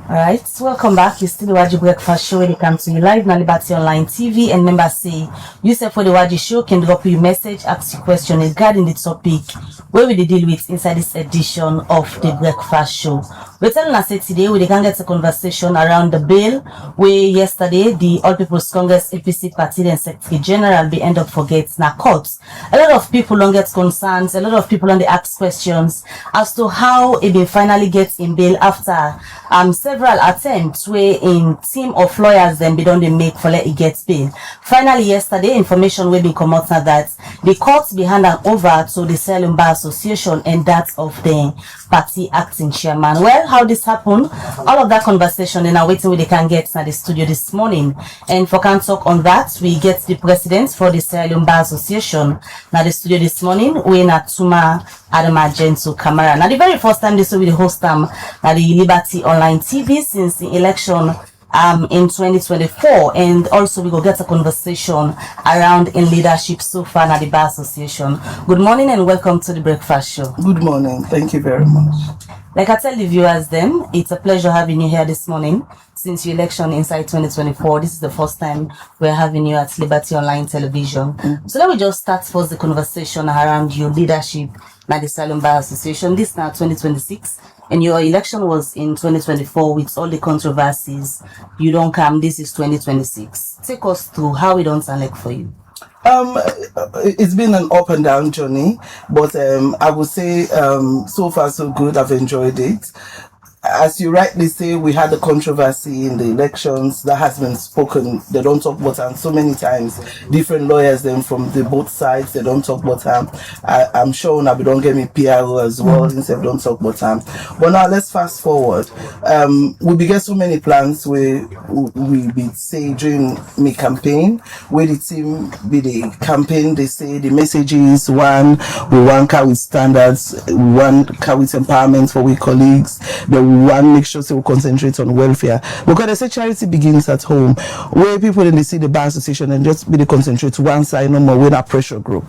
Alright, welcome back. You still watch the Breakfast Show when it comes to you live on Liberty Online TV. And remember, say, you say for the Waji Show can drop you a message, ask you question regarding the topic where we deal with inside this edition of the Breakfast Show. We're telling us today we can get a conversation around the bill where yesterday the All People's Congress APC Party and Secretary General be end up forget na courts. A lot of people don't get concerns, a lot of people on the ask questions as to how it will finally get in bail after several attempts where in team of lawyers then be done they make for let it get bail. Finally yesterday information will be come out now that the courts be handed over to the Sierra Leone Bar Association and that of the party acting chairman. Well, how this happened, all of that conversation and are waiting we they can get at the studio this morning. And for can talk on that, we get the president for the Sierra Leone Bar Association now the studio this morning. We na Tuma Gento-Kamara. Now the very first time this will be the host now the Liberty Online TV since the election in 2024, and also we go get a conversation around in leadership so far at the Bar Association. Good morning and welcome to the Breakfast Show. Good morning. Thank you very much. Like I tell the viewers them, it's a pleasure having you here this morning. Since your election inside 2024, this is the first time we're having you at Liberty Online Television. So let me just start first the conversation around your leadership at the Sierra Leone Bar Association. This now 2026. And your election was in 2024 with all the controversies. You don't come, this is 2026. Take us through how it don't sound like for you. It's been an up and down journey, but I would say so far so good. I've enjoyed it. As you rightly say, we had a controversy in the elections that has been spoken. They don't talk about them so many times. Different lawyers then from the both sides, they don't talk about them. I'm sure now we don't get me PRO as well, since they don't talk about them. But now let's fast forward. We began so many plans where we be say during my campaign, where the team be the campaign, they say the message is one, we want car with standards, we want car with empowerment for we colleagues, we want make sure we concentrate on welfare, because they say charity begins at home, where people then they see the Bar Association and just be they concentrate one side no more. We're not pressure group.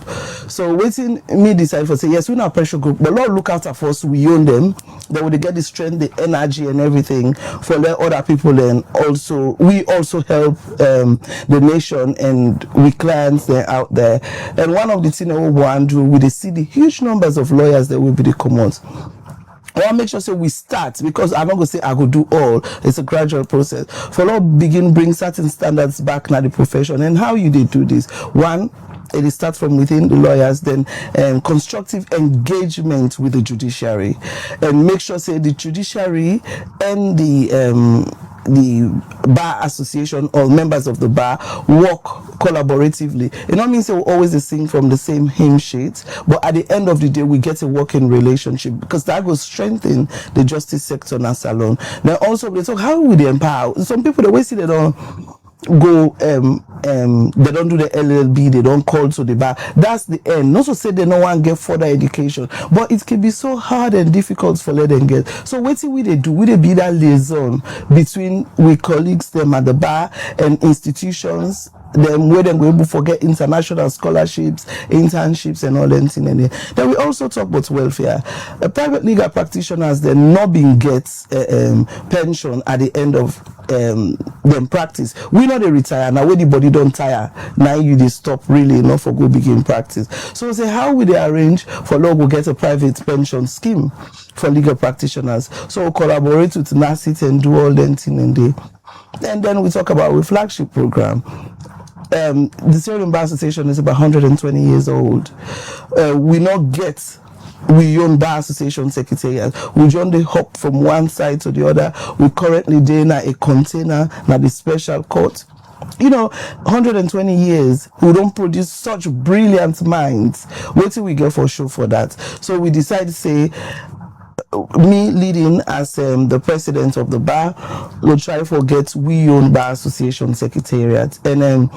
So waiting me decide for say yes, we're not pressure group, but Lord look out for us, we own them, they will get the strength, the energy and everything for let other people then also we also help the nation and we clients they're out there. And one of the things we want to do with the see the huge numbers of lawyers that will be the commons. I want to make sure so we start, because I'm not going to say I will do all. It's a gradual process. For Lord begin bring certain standards back now the profession. And how you did do this? One, it starts from within the lawyers, then constructive engagement with the judiciary, and make sure say the judiciary and the Bar Association or members of the bar work collaboratively. It not means they will always sing from the same hymn sheet, but at the end of the day we get a working relationship, because that will strengthen the justice sector in Salon. Then also they talk how will they empower some people. The way see they don't go they don't do the LLB, they don't call to the bar. That's the end. Not to say they no one get further education, but it can be so hard and difficult for let them get. So what will they do? Will they be that liaison between we colleagues them at the bar and institutions, then where them able to forget international scholarships, internships and all that thing. And then we also talk about welfare. Private legal practitioners they not being get pension at the end of them practice. We know they retire now. When the body don't tire, now you they stop really enough for go begin practice. So say how will they arrange for law will get a private pension scheme for legal practitioners? So we'll collaborate with NACIT and do all that thing and they. And then we talk about our flagship program. The Sierra Leone Bar Association is about 120 years old. We not get we own Bar Association Secretariat. We join the hop from one side to the other. We currently doing a container now the special court. You know, 120 years, we don't produce such brilliant minds. What do we get for show for that? So we decide to say, me leading as the president of the bar, we'll try to get we own Bar Association Secretariat. And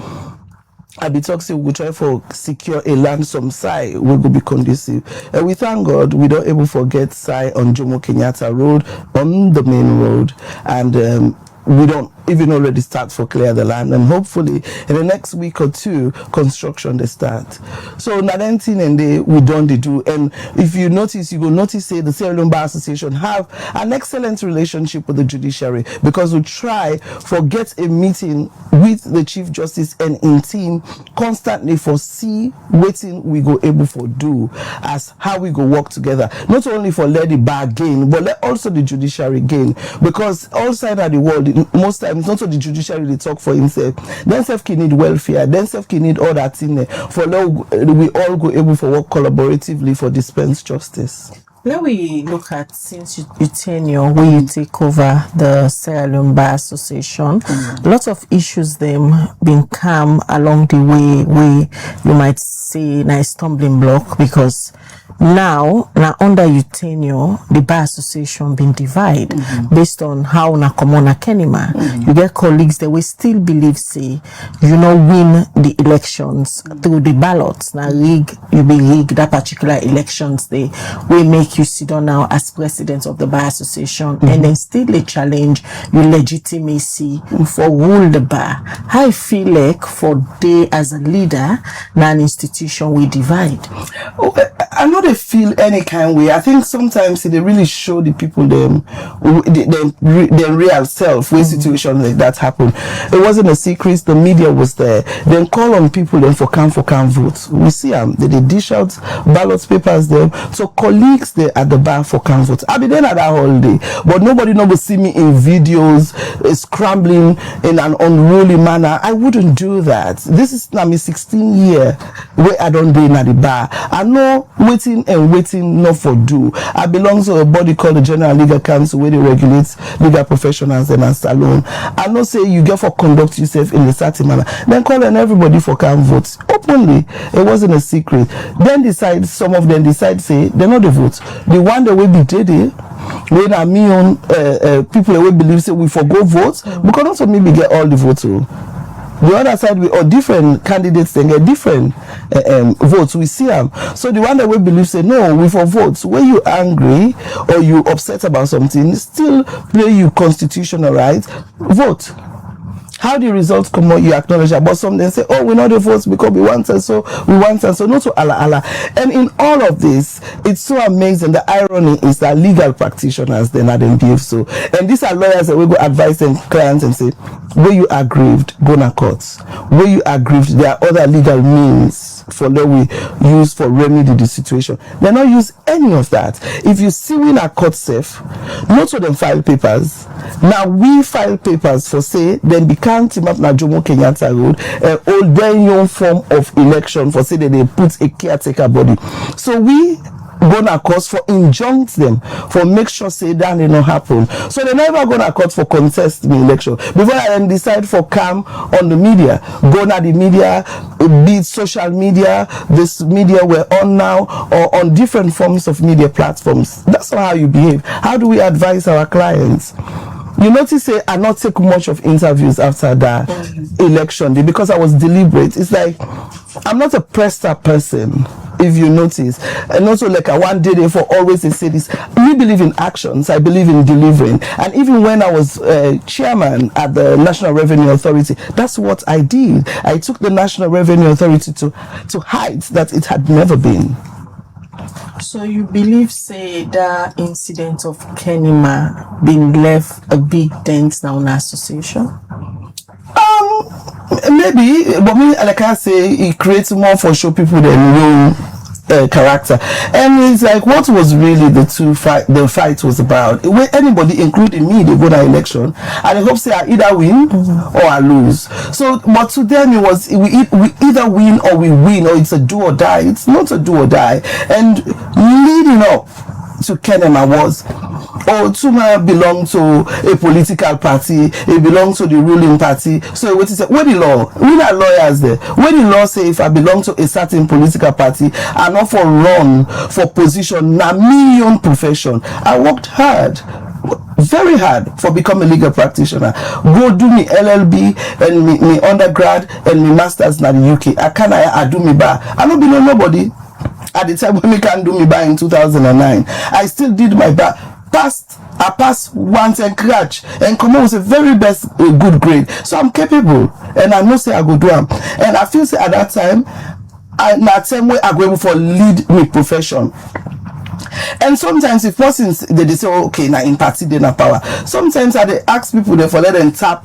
I be talking, we try for secure a ransom site will be conducive. And we thank God we don't able forget site on Jomo Kenyatta Road, on the main road, and we don't even already start for clear the land, and hopefully in the next week or two construction they start. So Nadentin and we don't do. And if you notice, you will notice say the Sierra Leone Bar Association have an excellent relationship with the judiciary, because we try for get a meeting with the Chief Justice and in team constantly for see waiting we go able for do as how we go work together, not only for let the bar gain but let also the judiciary gain, because all side of the world most times not so the judiciary they talk for himself, then self can need welfare, then self can need all that thing for we all go able for work collaboratively for dispense justice. Let we look at, since you tenure where you take over the Sierra Leone Bar Association, lots of issues them been come along the way where you might say nice stumbling block, because now under your tenure the Bar Association been divided based on how na Komon-Tok Kenima. You get colleagues that will still believe say you know win the elections through the ballots. Now you be rig that particular elections they will make you sit down now as president of the Bar Association, and then still a challenge your legitimacy for rule the bar. How you feel like for day as a leader now an institution we divide? I know they feel any kind way. I think sometimes they really show the people them real self when situations like that happen. It wasn't a secret, the media was there. Then call on people then for can vote. We see them, they dish out ballot papers them. So colleagues there at the bar for can vote. I'll be there at that holiday, but nobody will see me in videos scrambling in an unruly manner. I wouldn't do that. This is now my 16 year where I don't do at the bar. I know waiting not for do. I belong to a body called the General Legal Council where they regulate legal professionals and salon. I know say you get for conduct yourself in a certain manner. Then call on everybody for can vote openly. It wasn't a secret. Then some of them decide say they're not the vote. The one that will be daily when I mean on people that will believe say we forgo votes, because also maybe get all the votes. The other side, we all different candidates, they get different votes. We see them. So the one that we believe say no, we for votes. When you angry or you upset about something, still play you constitutional right, vote. How the results come out, you acknowledge that. But some then say, oh, we know the votes because we want and so we want and so, not to Allah. And in all of this, it's so amazing. The irony is that legal practitioners then are then behave so. And these are lawyers that will go advise them clients and say, where you aggrieved, go na courts. Where you aggrieved, there are other legal means for that we use for remedy the situation. They not use any of that. If you see in a court safe, not of them file papers. Now we file papers for say then become team up na Jomo Kenyatta Road, old very young form of election for say that they put a caretaker body. So we gonna court for injunct them for make sure say that they not happen. So they never gonna court for contest the election before I then decide for calm on the media. Go na the media, be it social media, this media we're on now, or on different forms of media platforms. That's not how you behave. How do we advise our clients? You notice say I not take much of interviews after that election day because I was deliberate. It's like I'm not a pressed up person, if you notice. And also like I one day for always they say this. We believe in actions, I believe in delivering. And even when I was chairman at the National Revenue Authority, that's what I did. I took the National Revenue Authority to heights that it had never been. So you believe say that incident of Kenima been left a big dent now in the association? Maybe, but me like I say, it creates more for show people their real character. And it's like what was really the fight was about. When anybody, including me, they go to election, and I hope say I either win or I lose. So, but to them it was we either win or we win, or it's a do or die. It's not a do or die. And leading up to Kenema was, Tuma belonged to a political party, it belonged to the ruling party. So what is it? What the law? We are lawyers there. When the law say if I belong to a certain political party, I not for run for position, na million profession. I worked hard, very hard for becoming a legal practitioner. Go do me LLB and me undergrad and me masters in the UK. I do me bar. I don't belong nobody. At the time when me can do me bar in 2009, I still did my bar. Passed I passed once and crash and come out with a very best good grade. So I'm capable, and I know say I go do am. And I feel say at that time, na same way I go able for lead my profession. And sometimes if persons they say, oh, okay, now in party they na power. Sometimes I they ask people they for let them tap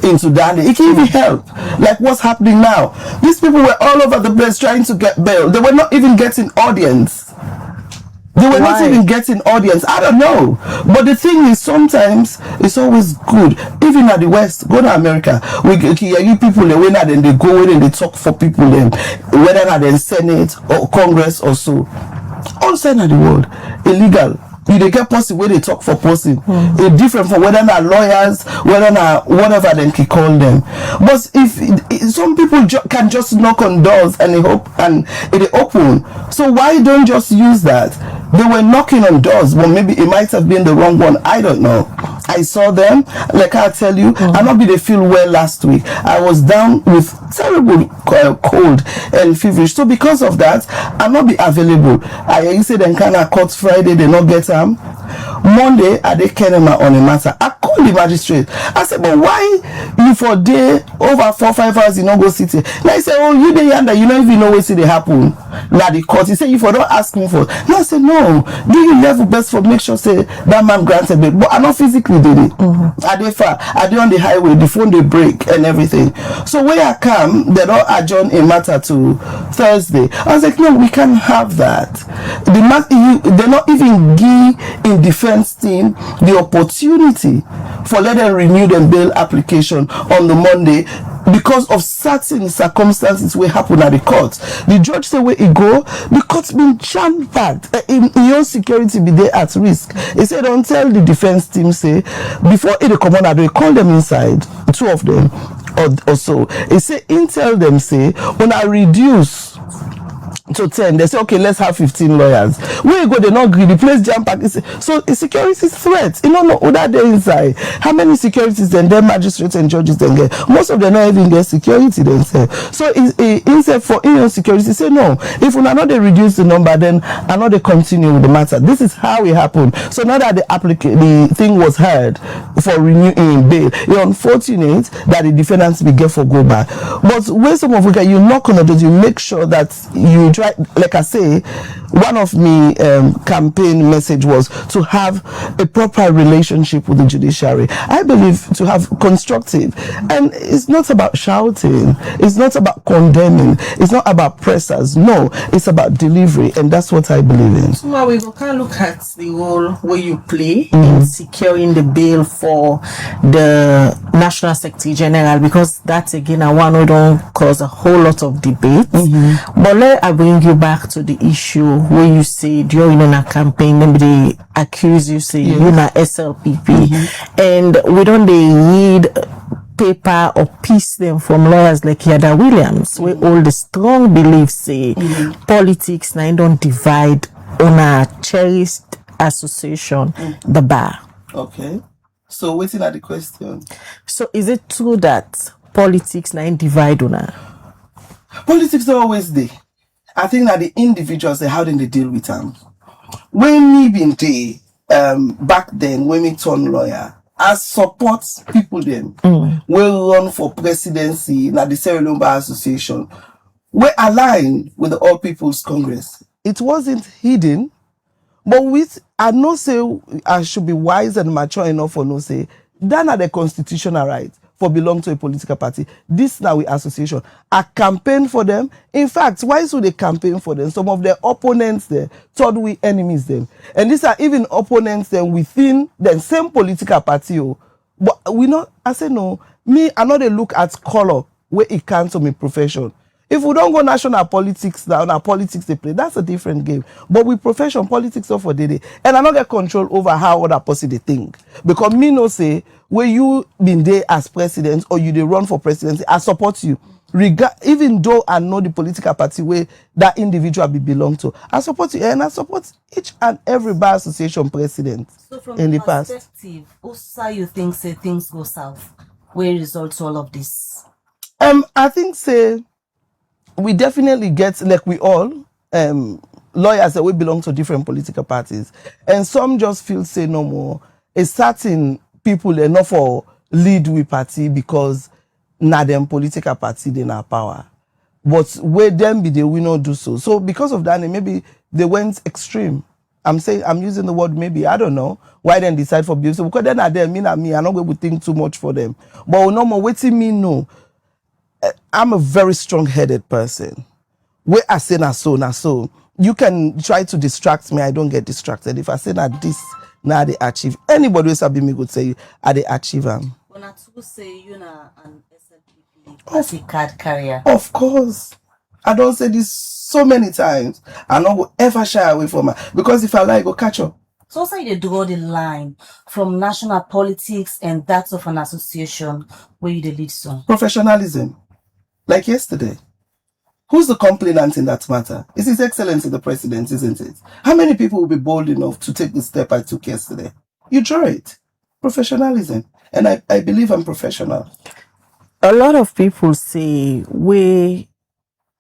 into that. It can even help. Like what's happening now. These people were all over the place trying to get bail. They were not even getting audience. They were not even getting audience. I don't know. But the thing is, sometimes it's always good. Even at the West, go to America. You people, they win and they go in and they talk for people, then whether not in Senate or Congress or so. All side of the world, illegal. You they get person where they talk for person. It's different from whether not lawyers, whether not whatever they can call them. But if some people can just knock on doors and they hope and it open. So why don't just use that? They were knocking on doors, but maybe it might have been the wrong one. I don't know. I saw them, like I tell you, I not be they feel well last week. I was down with terrible cold and feverish. So because of that, I not be available. I say then kind of cut Friday, they not get Monday, I dey Kenema on a matter. I called the magistrate. I said, but why you for day over 4-5 hours you not go city? Now he said, oh, you dey yonder, you don't even know what they happen. Now the court, he said, you for don't ask me for. Now I said, no, do you level best for make sure say that man granted bail. But I not physically did it. I dey far, I dey on the highway, the phone they break and everything. So when I come, they don't adjourn a matter to Thursday. I was like, no, we can't have that. They not even give in defense team the opportunity for let them renew them bail application on the Monday because of certain circumstances will happen at the court. The judge say where he go, the court's been jam-packed. Your security be there at risk. He said, don't tell the defense team say before it come on, they call them inside, 2 of them or so. He say tell them say when I reduce to 10, they say okay, let's have 15 lawyers. Where you go, they not agree. The place jam pack. So a security threat. You don't know who that they inside. How many securities then magistrates and judges then get? Most of them not even get security themselves. So instead for security, say no. If we not they reduce the number, then I know they continue with the matter. This is how it happened. So now that the thing was heard for renewing bail, it's unfortunate that the defendants be get for go back. But when some of you knock on the door, you make sure that you try, like I say, one of me campaign message was to have a proper relationship with the judiciary. I believe to have constructive, and it's not about shouting, it's not about condemning, it's not about pressers. No, it's about delivery, and that's what I believe in. So we can look at the role where you play in securing the bail for the National Secretary General, because that's again a one who don't cause a whole lot of debate. But let I bring you back to the issue where you say during a campaign, maybe they accuse you, say you're not SLPP, and we don't read paper or piece them from lawyers like Yada Williams, where all the strong beliefs say politics now don't divide on a cherished association, the bar. Okay. So waiting at the question. So is it true that politics now divide on a? Politics are always there. I think that the individuals, how do they deal with them? When me been there, back then, when me turn lawyer, I support people then. We run for presidency in the Sierra Leone Bar Association. We align with the All People's Congress. It wasn't hidden, but I not say I should be wise and mature enough for no say that are the constitutional right for belong to a political party. This now we association. I campaign for them. In fact, why should they campaign for them? Some of their opponents there thought we enemies them. And these are even opponents then within the same political party. But we not, I say no, me, I know they look at color where it comes to my profession. If we don't go national politics now, our politics they play, that's a different game. But with profession, politics are for day. And I don't get control over how other person they think. Because me no say, when you been there as president or you they run for presidency, I support you. Even though I know the political party where that individual belong to, I support you, and I support each and every bar association president. So from in the perspective, also you think say things go south? Where results all of this? I think say we definitely get, like we all lawyers that we belong to different political parties, and some just feel say no more a certain people enough for lead with party because na them political party they na power. But where them be they will not do so. So because of that, maybe they went extreme. I'm using the word maybe, I don't know why then decide for bill. So because then are them, me, I'm not going to think too much for them. But no more waiting me no. I'm a very strong-headed person. Where I say na so. You can try to distract me, I don't get distracted. If I say na this, now they achieve. Anybody who sabi me could say, I they achieve them. When I say you na an SLPP party card carrier. Of course. I don't say this so many times. I not go ever shy away from her. Because if I lie, go catch up. So say they draw the line from national politics and that of an association where you the lead so. Professionalism. Like yesterday. Who's the complainant in that matter? It's His Excellency the President, isn't it? How many people will be bold enough to take the step I took yesterday? You draw it. Professionalism. And I believe I'm professional. A lot of people say where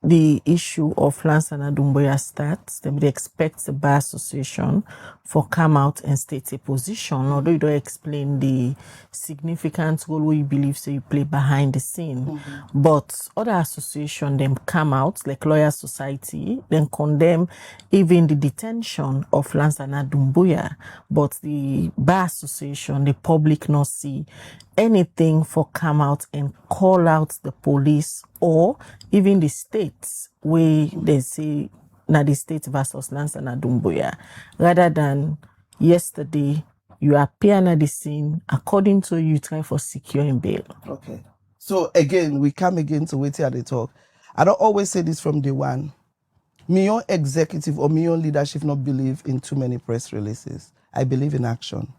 the issue of Lansana Doumbouya starts, they expect the Bar Association for come out and state a position, although you don't explain the significant role where you believe so you play behind the scene. But other association them come out, like Lawyer Society, then condemn even the detention of Lansana Doumbouya. But the Bar Association, the public not see anything for come out and call out the police or even the states where they say na the state versus Lansana Doumbouya, rather than yesterday you appear na the scene according to you trying for securing bail. Okay. So again, we come again to wait here they talk. I don't always say this from day one. Me own executive or me own leadership not believe in too many press releases. I believe in action.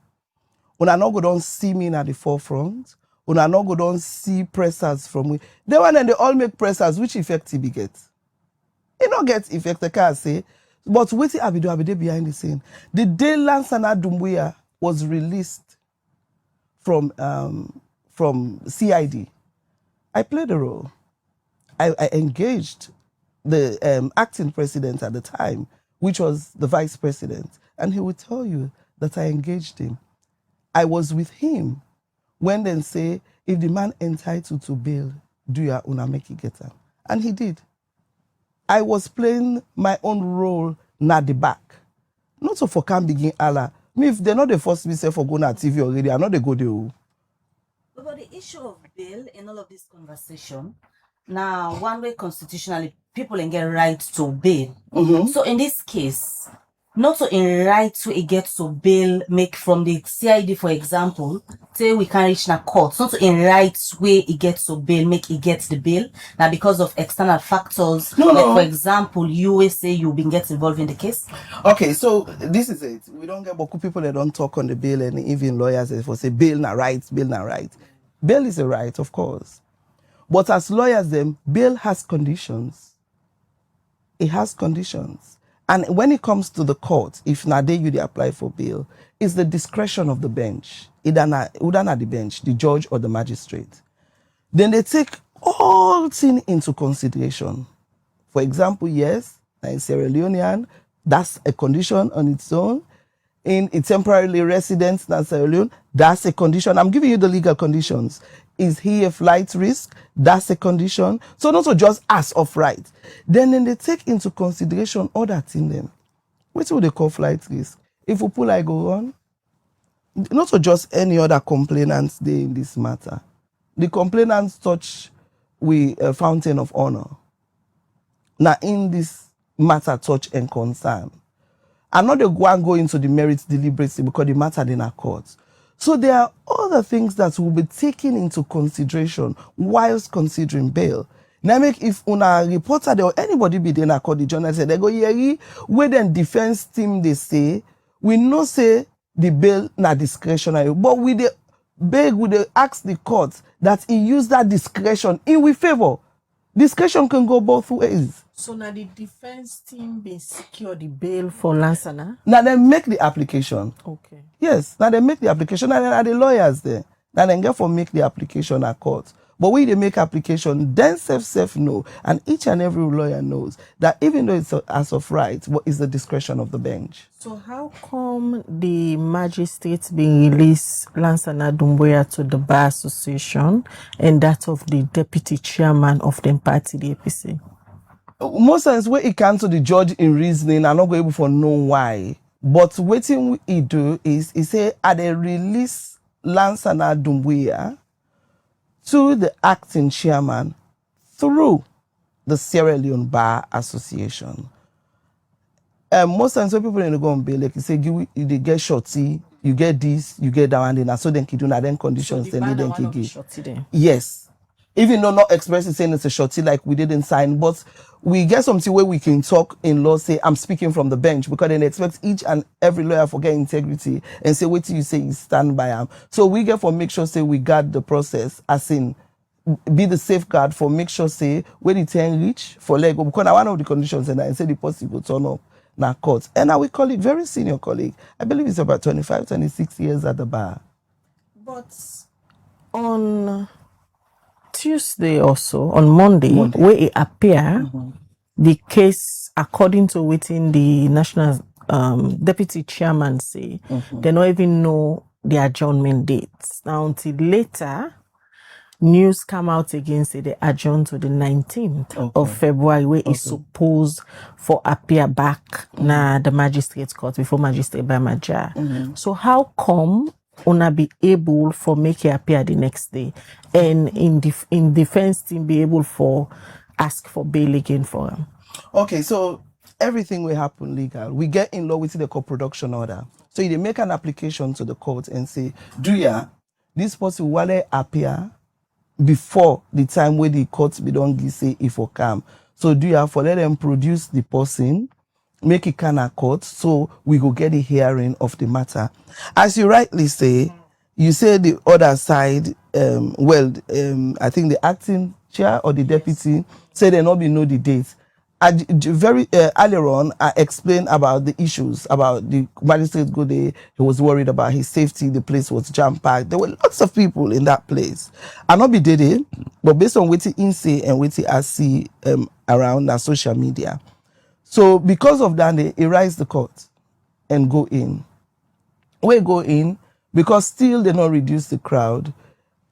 When I not go don't see me at the forefront, when I not go don't see pressers from me, they want and they all make pressers, which effect it get? It not get effect, I can't say. But wait till I be behind the scene. The day Lansana Doumbouya was released from CID, I played a role. I engaged the acting president at the time, which was the vice president, and he would tell you that I engaged him. I was with him when they say, if the man entitled to bail, do your own make it get him. And he did. I was playing my own role na the back. Not so for can begin Allah. Me, if they're not the first me say for going at TV already, I know they go there. About the issue of bail in all of this conversation, now one way constitutionally people can get right to bail. So in this case, not so in right to it get to bail make from the CID, for example, say we can reach na court. Not so in right way it gets to bail, make it get the bail. Now because of external factors, for example, you will say you've been get involved in the case. Okay, so this is it. We don't get beaucoup people that don't talk on the bail, and even lawyers that for say bail na right, bail na right. Bail is a right, of course. But as lawyers, bail has conditions. It has conditions. And when it comes to the court, if nade you they apply for bail, it's the discretion of the bench. Udana the bench, the judge or the magistrate. Then they take all things into consideration. For example, yes, in Sierra Leone, that's a condition on its own. In a temporarily resident in Sierra Leone, that's a condition. I'm giving you the legal conditions. Is he a flight risk? That's a condition. So not so just as of right. Then they take into consideration other things them. What would they call flight risk? If we pull I go on, not so just any other complainants they in this matter. The complainants touch with a fountain of honor. Now in this matter touch and concern. I'm not the one going into the merits deliberately because the matter in a court. So there are other things that will be taken into consideration whilst considering bail. Now, make if una reporter or anybody be there in a court, the journal say they go here, where then defense team they say we no say the bail na discretionary, but we they beg, we they ask the court that he use that discretion in we favor. Discretion can go both ways. So now the defense team been secure the bail for Lansana? Now they make the application. Okay. Yes, now they make the application and then are the lawyers there. Now they get for make the application at court. But when they make application, then self know, and each and every lawyer knows that even though it's as of right, what is the discretion of the bench? So how come the magistrates being released Lansana Doumbouya to the Bar Association and that of the deputy chairman of the party, the APC? Most times when it comes to the judge in reasoning, I'm not going able to know why. But what he do is he say, I they release Lansana Doumbouya to the acting chairman through the Sierra Leone Bar Association. Most times when people go on bail, like you say, they get shorty, you get this, you get that, and then so then kiduna then conditions, So then they the give. Yes. Even though not expressly saying it's a shorty like we didn't sign, but we get something where we can talk in law, say I'm speaking from the bench, because then they expect each and every lawyer for get integrity and say what you say is stand by them. So we get for make sure say we guard the process, as in be the safeguard for make sure say when the 10 reach for Lego, because now one of the conditions and I say the person will turn up now court. And our colleague, very senior colleague, I believe it's about 25, 26 years at the bar. But on Tuesday also, on Monday. Where it appear, the case, according to within the national deputy chairman say, they don't even know the adjournment dates. Now until later, news come out again, say they adjourn to the 19th of February, where it's supposed for appear back na the magistrate court before magistrate by Maja. So how come una be able for make it appear the next day, and in defense team be able for ask for bail again for them? Okay, so everything will happen legal. We get in law with the co-production order. So they make an application to the court and say, do ya, this person will appear before the time where the court be don't say if or come. So do ya for let them produce the person, make it kind of court, so we go get a hearing of the matter. As you rightly say, you say the other side, I think the acting chair or the deputy say they not be know the date. Very earlier on, I explained about the issues, about the magistrate go there. He was worried about his safety. The place was jam-packed. There were lots of people in that place. I not be did it, but based on what he say and what I see around our social media. So because of that, they erase the court and go in. We go in, because still they not reduce the crowd.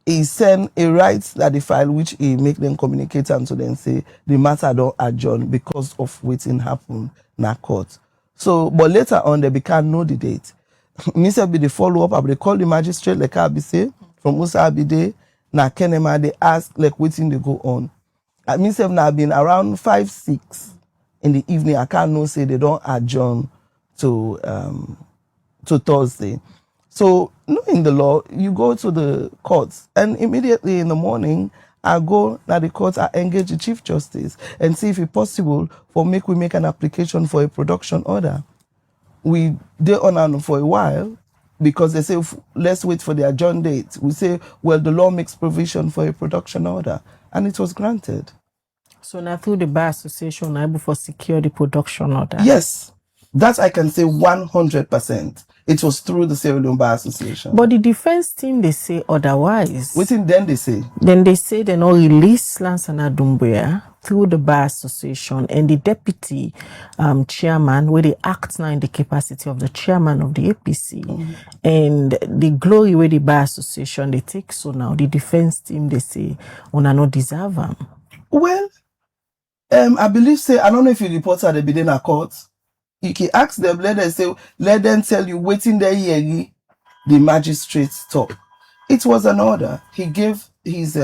He send a right that the file which he make them communicate and to them say the matter don't adjourn because of waiting happen na court. So, but later on they can know the date. Me say be the follow up. I will call the magistrate like I be say from Musa Abide na Kenema. They ask like waiting they go on. I mean say now been around 5-6 in the evening. I can't know say they don't adjourn to Thursday. So, knowing the law, you go to the courts, and immediately in the morning, I go to the court, I engage the Chief Justice and see if it's possible we make an application for a production order. We did on for a while, because they say, let's wait for the adjourned date. We say, well, the law makes provision for a production order, and it was granted. So now through the Bar Association, able for secure the production order? Yes, that I can say 100%. It was through the Sierra Leone Bar Association. But the defense team, they say otherwise. Within then they say? Then they say they not release Lansana Doumbouya through the Bar Association, and the deputy chairman, where they act now in the capacity of the chairman of the APC. And the glory where the Bar Association, they take so now, the defense team, they say, una no deserve them. Well, I believe, say, I don't know if you reported the Bidena court. You can ask them, let them tell you, waiting there, the magistrate's talk. It was an order. He gave his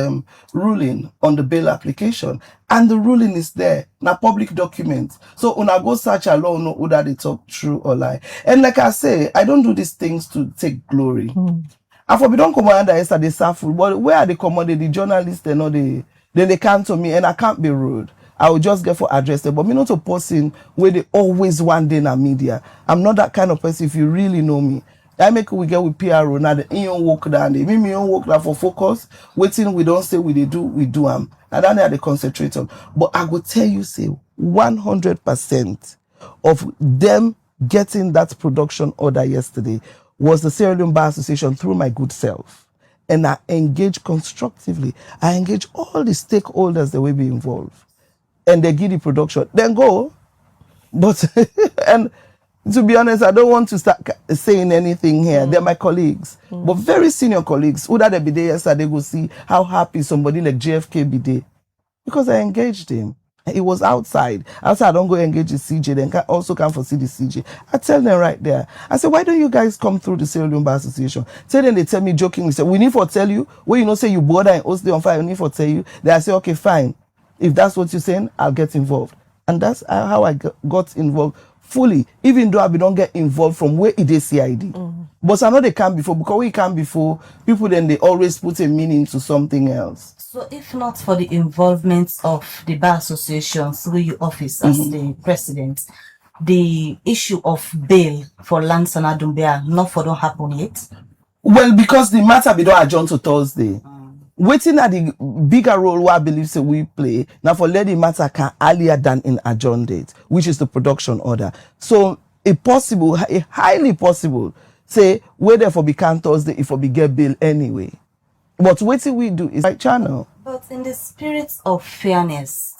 ruling on the bail application, and the ruling is there, na public document. So when I go search alone, know whether they talk true or lie. And like I say, I don't do these things to take glory. And for we don't come under yesterday, but where are the commodity? The journalists, then they come to me, and I can't be rude. I will just get for address them. But me not a person where they always one day in the media. I'm not that kind of person. If you really know me, I make we get with PRO now. The in work down. They me own work down for focus. Waiting we don't say we do them. And then they concentrate on. But I will tell you, say 100% of them getting that production order yesterday was the Sierra Leone Bar Association through my good self. and I engage constructively. I engage all the stakeholders that will be involved. And they give the production. Then go. But, and to be honest, I don't want to start saying anything here. They're my colleagues. But very senior colleagues. Who that be there yesterday go see how happy somebody like JFK be there. Because I engaged him. He was outside. Outside, I don't go engage the CJ, then also come for see the CJ. I tell them right there. I say, why don't you guys come through the Sierra Leone Bar Association? Tell them, they tell me jokingly, say, we need for tell you. Well, you know, say you border and host on fire, we need for tell you. Then I say, okay, fine. If that's what you're saying, I'll get involved. And that's how I got involved fully, even though I don't get involved from where it is CID. But I know they come before, because we come before, people then they always put a meaning to something else. So if not for the involvement of the Bar Association through your office as the president, the issue of bail for Lanson Adumbia not for don't happen yet? Well, because the matter be don't adjourn to Thursday. Waiting at the bigger role where I believe so we play, now for let the matter can earlier than in adjourn date, which is the production order. So a highly possible, say, where therefore become Thursday if we get bail anyway. But what we do is like channel. But in the spirit of fairness,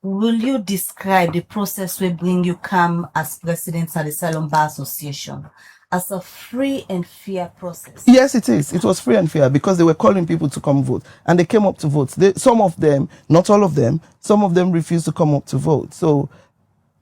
will you describe the process we bring you come as president of the Salon Bar Association as a free and fair process? Yes, it is. It was free and fair because they were calling people to come vote. And they came up to vote. Some of them, not all of them, some of them refused to come up to vote. So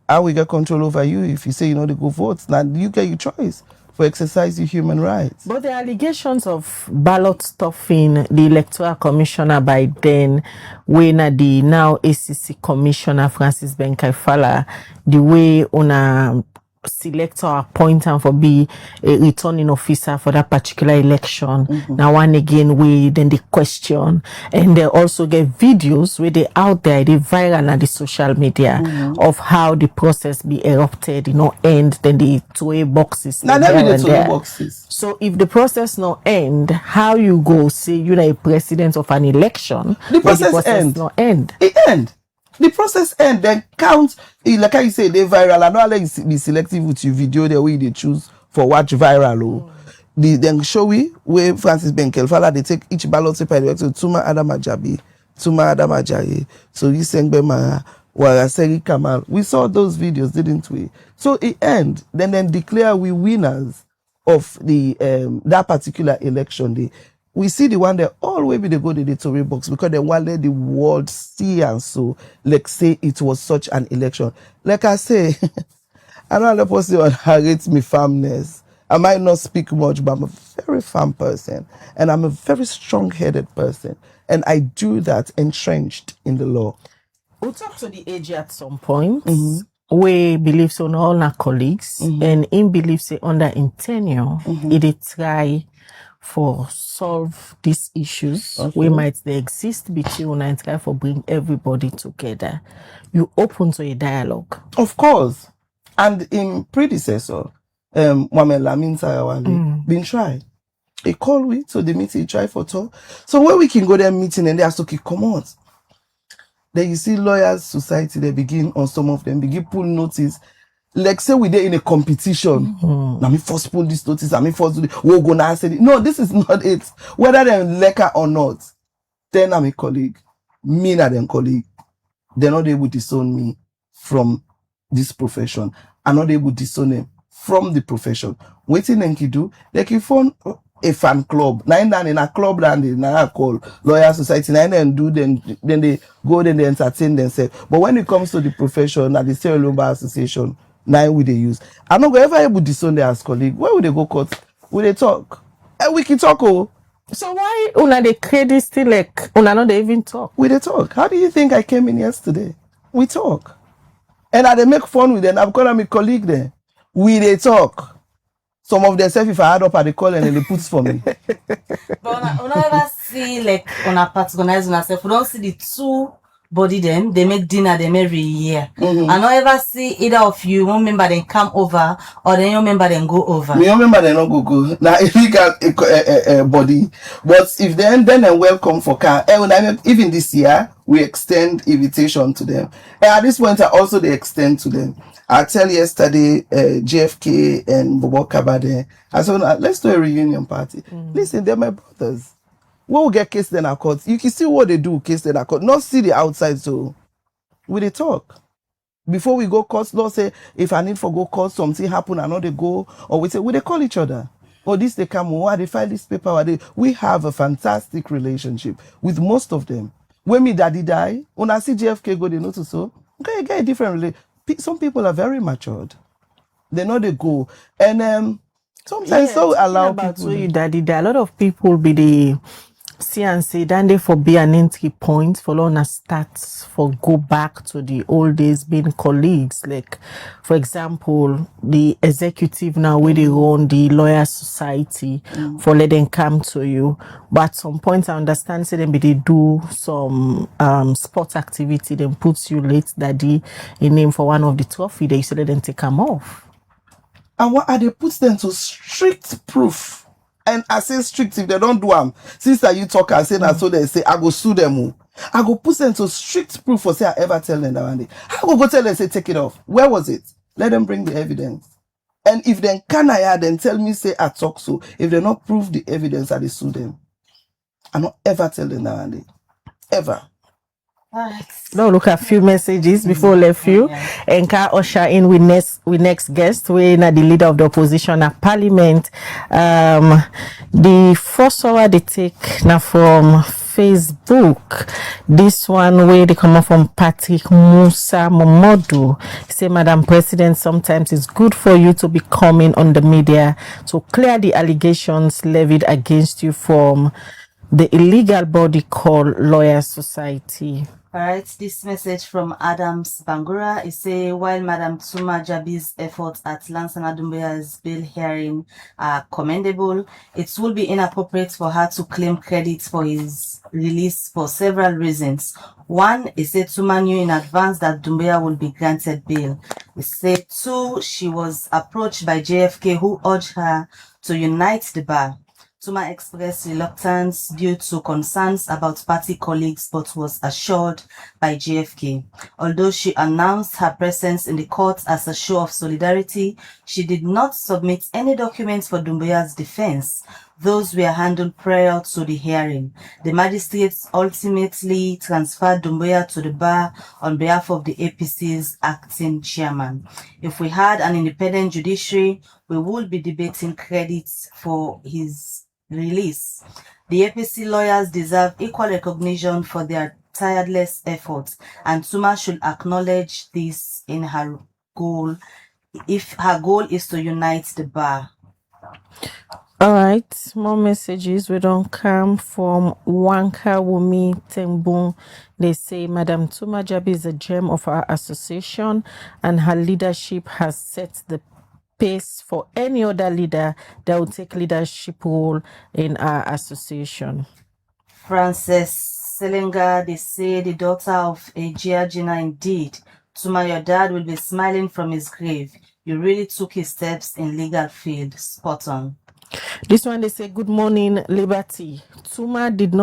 how we get control over you if you say you know they go vote? Now you get your choice for exercise your human rights. But the allegations of ballot stuffing the electoral commissioner by then, when the now ACC commissioner Francis Benkai-Fala, the way on a select or appoint and for be a returning officer for that particular election. Now one again we then the question, and they also get videos where they out there, they viral on the social media of how the process be erupted, end, then the two boxes. Now there be the two boxes. So if the process no end, how you go say you're a president of an election? The process end. No end. It end. The process end, then count, like I say, they viral. I don't let you be selective with your video, the way they choose for watch viral. Then show we where Francis Benkai-Fala, they take each ballot paper to Tuma Adamajaye. So you send Bema, Waraseri Kamal. We saw those videos, didn't we? So it end. Then declare we winners of the that particular election day. We see the one that always they go to the Tory box because they want let the world see, and so like say it was such an election. Like I say, I don't know person inherits me firmness. I might not speak much, but I'm a very firm person and I'm a very strong-headed person, and I do that entrenched in the law. We'll talk to the AG at some point. We believe so on all our colleagues, and in believe say under in tenure, it try for solve these issues. We might they exist between and try for bring everybody together. You open to a dialogue. Of course. And in predecessor, Mohamed Lamin Sayawale, been tried. He called we to the meeting, try for talk. So when we can go there meeting and they have to come out. Then you see lawyers society, they begin on some of them, begin pull notice. Like say we there in a competition. Now me first pull this notice, I me first do this. We're gonna say it. No, this is not it. Whether they're lecker or not, then I'm a colleague. Me and them colleague. They're not able to disown me from this profession. I'm not able to disown them from the profession. Waiting then can do, they can form a fan club. Now in a club and they now call lawyer society. Now then do then they go then they entertain themselves. But when it comes to the profession at the Sierra Leone Bar Association, now we they use. I'm not going to ever able to disown them as colleague. Where would they go court? Will they talk? And we can talk. So why una the credit still like una not even talk? We they talk. How do you think I came in yesterday? We talk. And I they make fun with them. I'm calling my colleague there. We they talk. Some of them say if I add up at the call and then they put for me. But una ever see like una patronize una self. We don't see the two body them. They make dinner them every year. I don't ever see either of you one member then come over or then your member then go over. Me member they not go. Now if we got a body, but if then welcome for car. Even this year we extend invitation to them. And at this point I also they extend to them. I tell yesterday, JFK and Bobo Kabade, I said, let's do a reunion party. Listen, they're my brothers. when we get case then a court, you can see what they do case then a court, not see the outside. So we dey talk. Before we go court, law say if I need for go court, something happen, I know they go, or we say we they call each other. Or this they come, why they file this paper, we have a fantastic relationship with most of them. When me daddy die, when I see JFK go, they notice so. Okay, get a different relationship. Some people are very matured. They know they go. And sometimes so allow about people. So you daddy die. A lot of people be the see and say then they for be an entry point for Lorna start for go back to the old days being colleagues. Like for example, the executive now where they run the lawyer society for let them come to you. But at some point I understand say them be they do some sport activity, then puts you late daddy in name for one of the trophy, they so let them take them off. And what are they put them to strict proof? And I say strict if they don't do them. Since that you talk and say that, so they say I go sue them. I go put them to strict proof for say I ever tell them that one day. I go tell them say take it off. Where was it? Let them bring the evidence. And if they can then tell me say I talk so. If they not prove the evidence, I they sue them. I not ever tell them that one day. Ever. Now look at a few messages before left you. And can usher in with next guest. We na the leader of the opposition at Parliament. The first hour they take now from Facebook. This one where they come up from Patrick Musa Momodu. He say, Madam President, sometimes it's good for you to be coming on the media to clear the allegations levied against you from the illegal body called Lawyer Society. All right, this message from Adams Bangura is say while Madam Tuma Jabi's efforts at Lansana Doumbouya's bail hearing are commendable, it will be inappropriate for her to claim credit for his release for several reasons. One, is said Tuma knew in advance that Doumbouya would be granted bail. It said two, she was approached by JFK who urged her to unite the bar. Tuma expressed reluctance due to concerns about party colleagues but was assured by JFK. Although she announced her presence in the court as a show of solidarity, she did not submit any documents for Doumbouya's defense. Those were handled prior to the hearing. The magistrates ultimately transferred Doumbouya to the bar on behalf of the APC's acting chairman. If we had an independent judiciary, we would be debating credits for his release. The APC lawyers deserve equal recognition for their tireless efforts, and Tuma should acknowledge this in her goal, if her goal is to unite the bar. All right, more messages. We don't come from Wanka Wumi Tembung. They say, Madam Tuma Jabi is a gem of our association, and her leadership has set the pace for any other leader that will take leadership role in our association. Frances Selenga, they say the daughter of a Giagina indeed. Tuma, your dad will be smiling from his grave. You really took his steps in legal field. Spot on. This one, they say, good morning, Liberty. Tuma did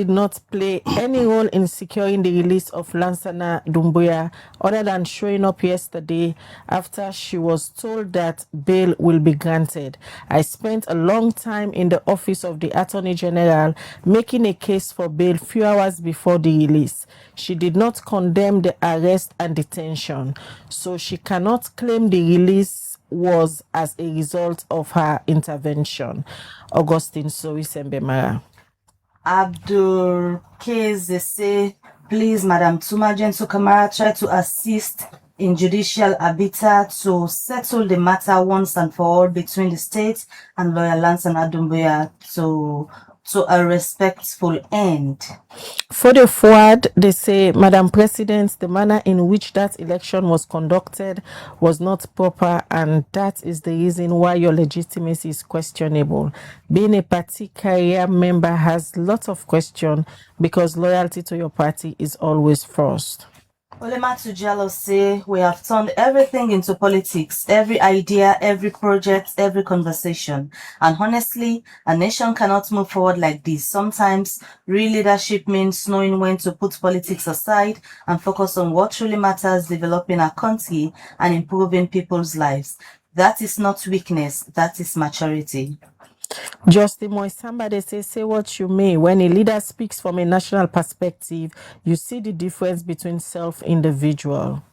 not play any role in securing the release of Lansana Doumbouya other than showing up yesterday after she was told that bail will be granted. I spent a long time in the office of the Attorney General making a case for bail few hours before the release. She did not condemn the arrest and detention, so she cannot claim the release was as a result of her intervention. Augustine Sowisembemara. Abdul Kargbo, they say, please, Madam Tuma Gento-Kamara, try to assist in judicial arbiter to settle the matter once and for all between the state and lawyer Lansana Doumbouya to a respectful end. For the forward, they say, Madam President, the manner in which that election was conducted was not proper, and that is the reason why your legitimacy is questionable. Being a party career member has lots of questions because loyalty to your party is always first. Olema Tujalo say, we have turned everything into politics, every idea, every project, every conversation. And honestly, a nation cannot move forward like this. Sometimes real leadership means knowing when to put politics aside and focus on what truly matters, developing our country and improving people's lives. That is not weakness, that is maturity. Justin Moisamba, they say what you may. When a leader speaks from a national perspective, you see the difference between self-individual.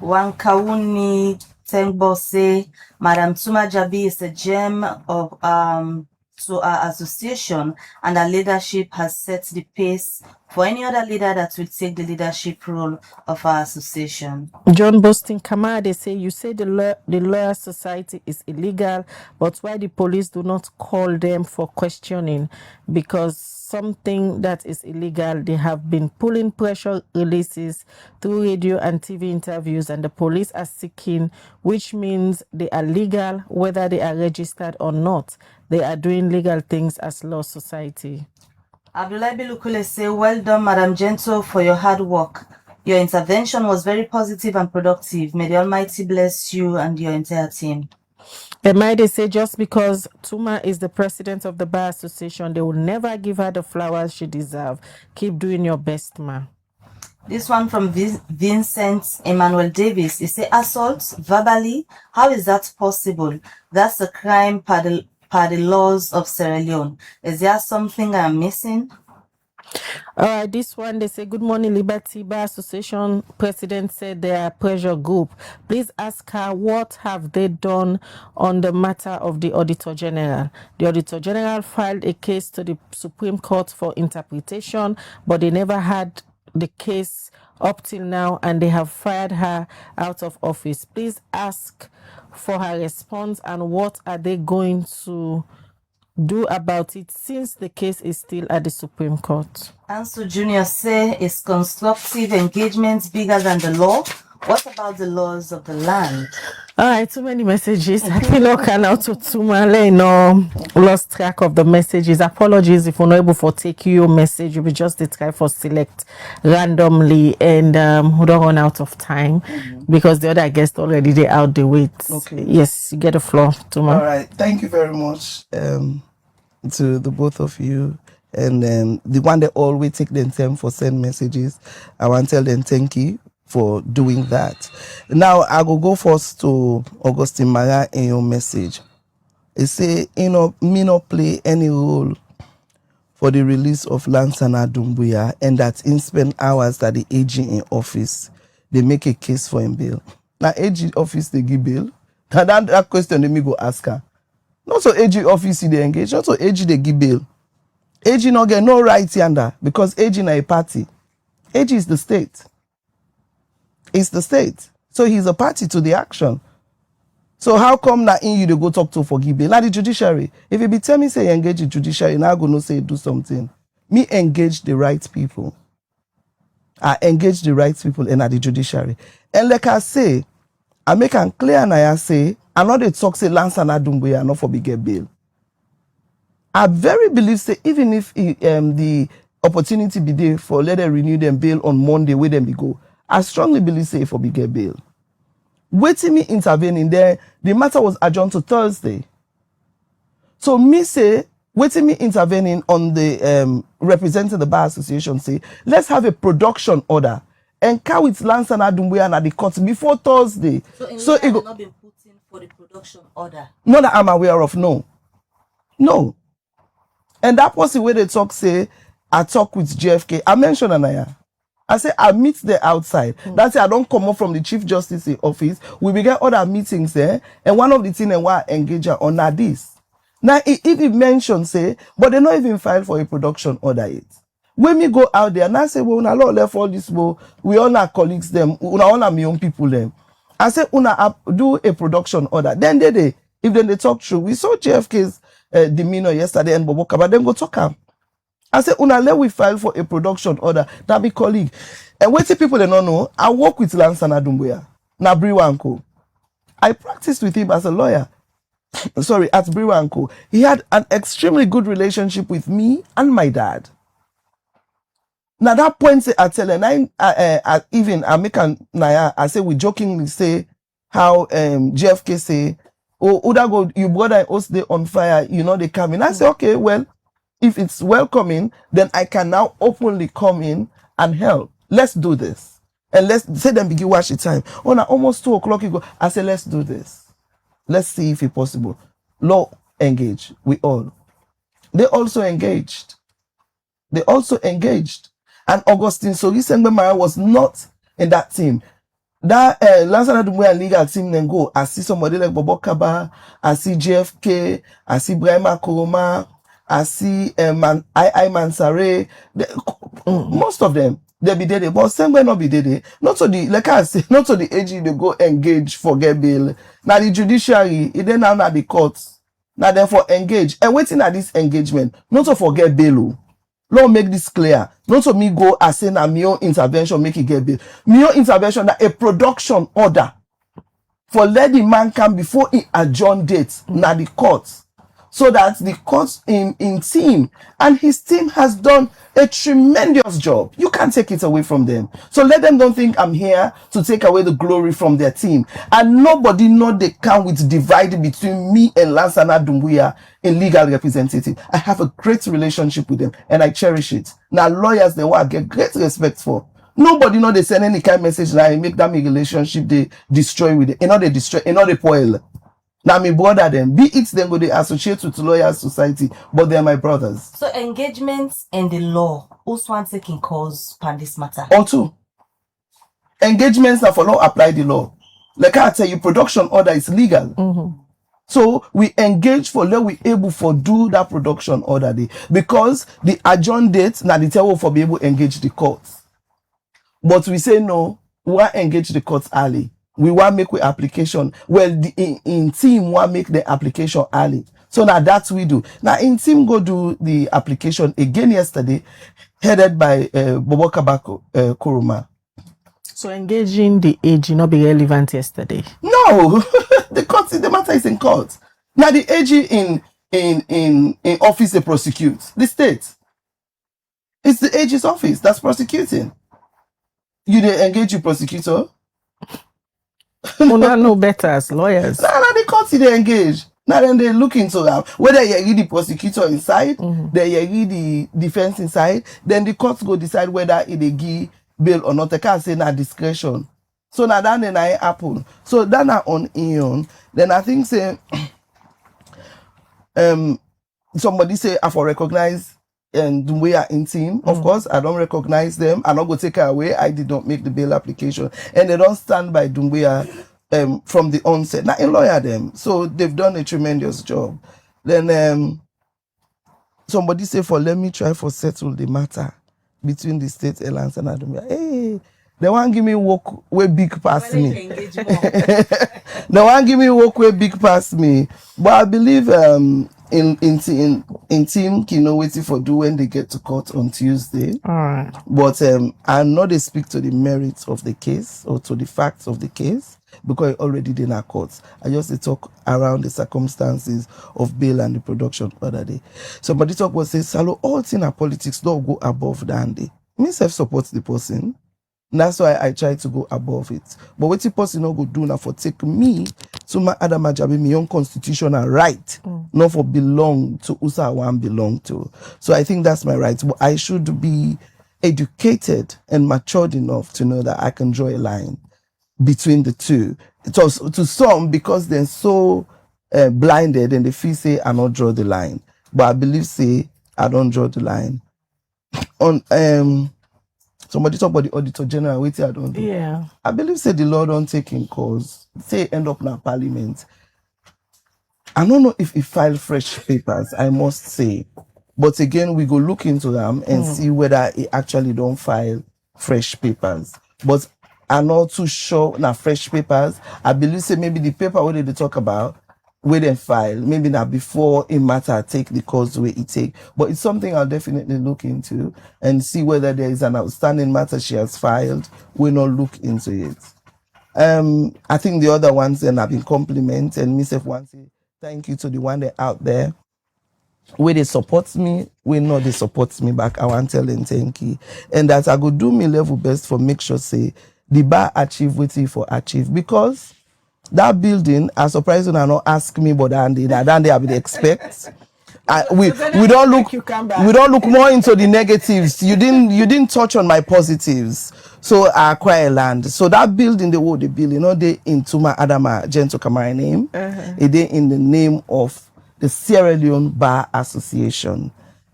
Wankauni Tengbo say, Madam Tuma Jabi is a gem of to our association, and our leadership has set the pace for any other leader that will take the leadership role of our association. John Boston Kamara, they say, you say the lawyer society is illegal, but why the police do not call them for questioning? Because something that is illegal, they have been pulling pressure releases through radio and TV interviews, and the police are seeking, which means they are legal whether they are registered or not. They are doing legal things as law society. Abdullah Bilukule say, well done, Madam Gento, for your hard work. Your intervention was very positive and productive. May the Almighty bless you and your entire team. They say just because Tuma is the president of the Bar Association, they will never give her the flowers she deserves. Keep doing your best, ma. This one from Vincent Emmanuel Davis. He say, assault verbally? How is that possible? That's a crime per the laws of Sierra Leone. Is there something I'm missing? All right, this one, they say, good morning, Liberty Bar Association president said they are a pressure group. Please ask her what have they done on the matter of the Auditor General. The Auditor General filed a case to the Supreme Court for interpretation, but they never had the case up till now, and they have fired her out of office. Please ask for her response, and what are they going to do about it since the case is still at the Supreme Court? Ansu Jr. say, is constructive engagement bigger than the law? What about the laws of the land? All right, too many messages. I feel like I now to Tumale, lost track of the messages. Apologies if we're not able to take your message. We just try for select randomly, and we don't run out of time because the other guests already they out the way. Okay. Yes, you get the floor, Tuma. All right. Thank you very much to the both of you. And the one that always take the time for send messages, I want to tell them thank you for doing that. Now I will go first to Augustine Mara in your message. It say, me not play any role for the release of Lansana Doumbouya, and that in spend hours at the AG in office, they make a case for him bail. Now AG office they give bail. Now that question they me go ask her. Not so AG office they engage, not so AG they give bail. AG not get no right yonder because AG na a party. AG is the state. It's the state. So he's a party to the action. So how come that in you they go talk to forgive bail? Now the judiciary. If you be tell me say you engage the judiciary, now go no say do something. Me engage the right people. I engage the right people in the judiciary. And like I say, I make it clear and I say, I know they talk say Lansana Doumbouya not for big get bail. I very believe say even if the opportunity be there for let them renew them bail on Monday, where them be go, I strongly believe say for big get bail. Waiting me intervening there, the matter was adjourned to Thursday. So me say, waiting me intervening on the representing the Bar Association say, let's have a production order and carry with Lansana Doumbouya and the court before Thursday. So it not been put in for the production order? Not that I'm aware of, no. No. And that person where they talk say, I talk with JFK. I mentioned Anaya. I say I meet there outside. That's I don't come up from the Chief Justice office. We began other meetings there, and one of the things and why engage on are this. Now if he mentioned say, but they not even filed for a production order yet. When me go out there and I say, well, una law left all this, well, we all our colleagues them, una all our young people them. I say una do a production order. Then they if then they talk true. We saw JFK's demeanor yesterday and Boboka, but then go talk am. I say, una let we file for a production order. That be colleague. And what people they don't know, I work with Lansana Doumbouya, na Briwanko. I practiced with him as a lawyer. Sorry, at Briwanko. He had an extremely good relationship with me and my dad. Now that point I tell and even I make an I say we jokingly say how JFK say, oh Udago, you brother us they on fire, they come in. I say, okay, well, if it's welcoming, then I can now openly come in and help. Let's do this. And let's say them begin watch the time. Oh, now almost 2 o'clock you go. I say, let's do this. Let's see if it's possible. Law engage. We all. They also engaged. And Augustine Sori-Sengbe-Mara was not in that team. That Lansana Dumbuya legal team then go. I see somebody like Bobo Kaba, I see JFK, I see Brahima Koroma, I see I Mansare. Most of them they be dead, but Sengbe not be dead. Not to the like I say, not to the AG they go engage for get bail. Now the judiciary, it then now the courts. Now therefore engage. And waiting at this engagement, not to forget bail. Lord make this clear. Not to me go as saying a mere intervention make it get bail. Mere intervention that a production order for let the man come before he adjourn dates na the court. So that the court in team and his team has done a tremendous job. You can't take it away from them. So let them don't think I'm here to take away the glory from their team. And nobody know they can with divide between me and Lansana Dumbuya in legal representative. I have a great relationship with them and I cherish it. Now lawyers they want get great respect for. Nobody know they send any kind of message that I make that relationship they destroy with it. You know they destroy, you know they spoil. Now me brother them, be it them go they associate with Lawyers Society, but they're my brothers. So engagements and the law also want taking cause on this matter. Or two. Engagements are for law apply the law. Like I tell you, production order is legal. So we engage for let we able for do that production order day. Because the adjourn date now the tell for be able to engage the courts. But we say no, we want engage the courts early. We want make the application. Well, the in team want make the application early. So now that's we do. Now in team go do the application again yesterday, headed by Bobo Kabako Kuruma. So engaging the AG not be relevant yesterday. No, the matter is in court. Now the AG in office they prosecute the state. It's the AG's office that's prosecuting. You they engage your prosecutor. We not know better as lawyers. Now the court they engage. Now then they look into whether you read the prosecutor inside, then you read the defense inside, then the court go decide whether it they give bail or not. They can't say na discretion. So now that then I happen. So that na on Ion. Then I think say somebody say I for recognize and we are in team. Of course, I don't recognize them. I'm not going to take her away. I did not make the bail application. And they don't stand by Dumbuya from the onset. Now, in lawyer them. So they've done a tremendous job. Then somebody say let me try for settle the matter between the state airlines and Dumbuya. Hey, they want give me work way big past me. They want give me work way big past me. But I believe in team Kino waiting for do when they get to court on Tuesday. All right. But I'm not speak to the merits of the case or to the facts of the case because I already did in our courts. I just talk around the circumstances of bail and the production other day. Somebody talk was say, Salo, all thing and politics don't go above the day. Me self support the person. And that's why I try to go above it. But what the person not go do now for take me to my other majabi, my own constitutional right, not for belong to Usa one belong to. So I think that's my right. But I should be educated and matured enough to know that I can draw a line between the two. It was to some because they're so blinded and they feel say I not draw the line. But I believe say I don't draw the line. On somebody talk about the Auditor General, wait till I don't do. Yeah. I believe say the law don't take in cause. Say end up in parliament. I don't know if he file fresh papers, I must say. But again, we go look into them and see whether he actually don't file fresh papers. But I'm not too sure now fresh papers. I believe say maybe the paper where they talk about where they file, maybe not before a matter take the course way it take. But it's something I'll definitely look into and see whether there is an outstanding matter she has filed. We'll not look into it. I think the other ones then have been compliment and myself want to say thank you to the one that out there. Where they support me, we know they support me back. I want to tell them thank you. And that I go do me level best for make sure say the bar achieve what it for achieve. Because that building, as surprised when I not ask me but then they I would expect. We don't look more into the negatives. You didn't touch on my positives. So I acquire land. So that building they build, you know, they in Tuma Gento-Kamara name. They in the name of the Sierra Leone Bar Association.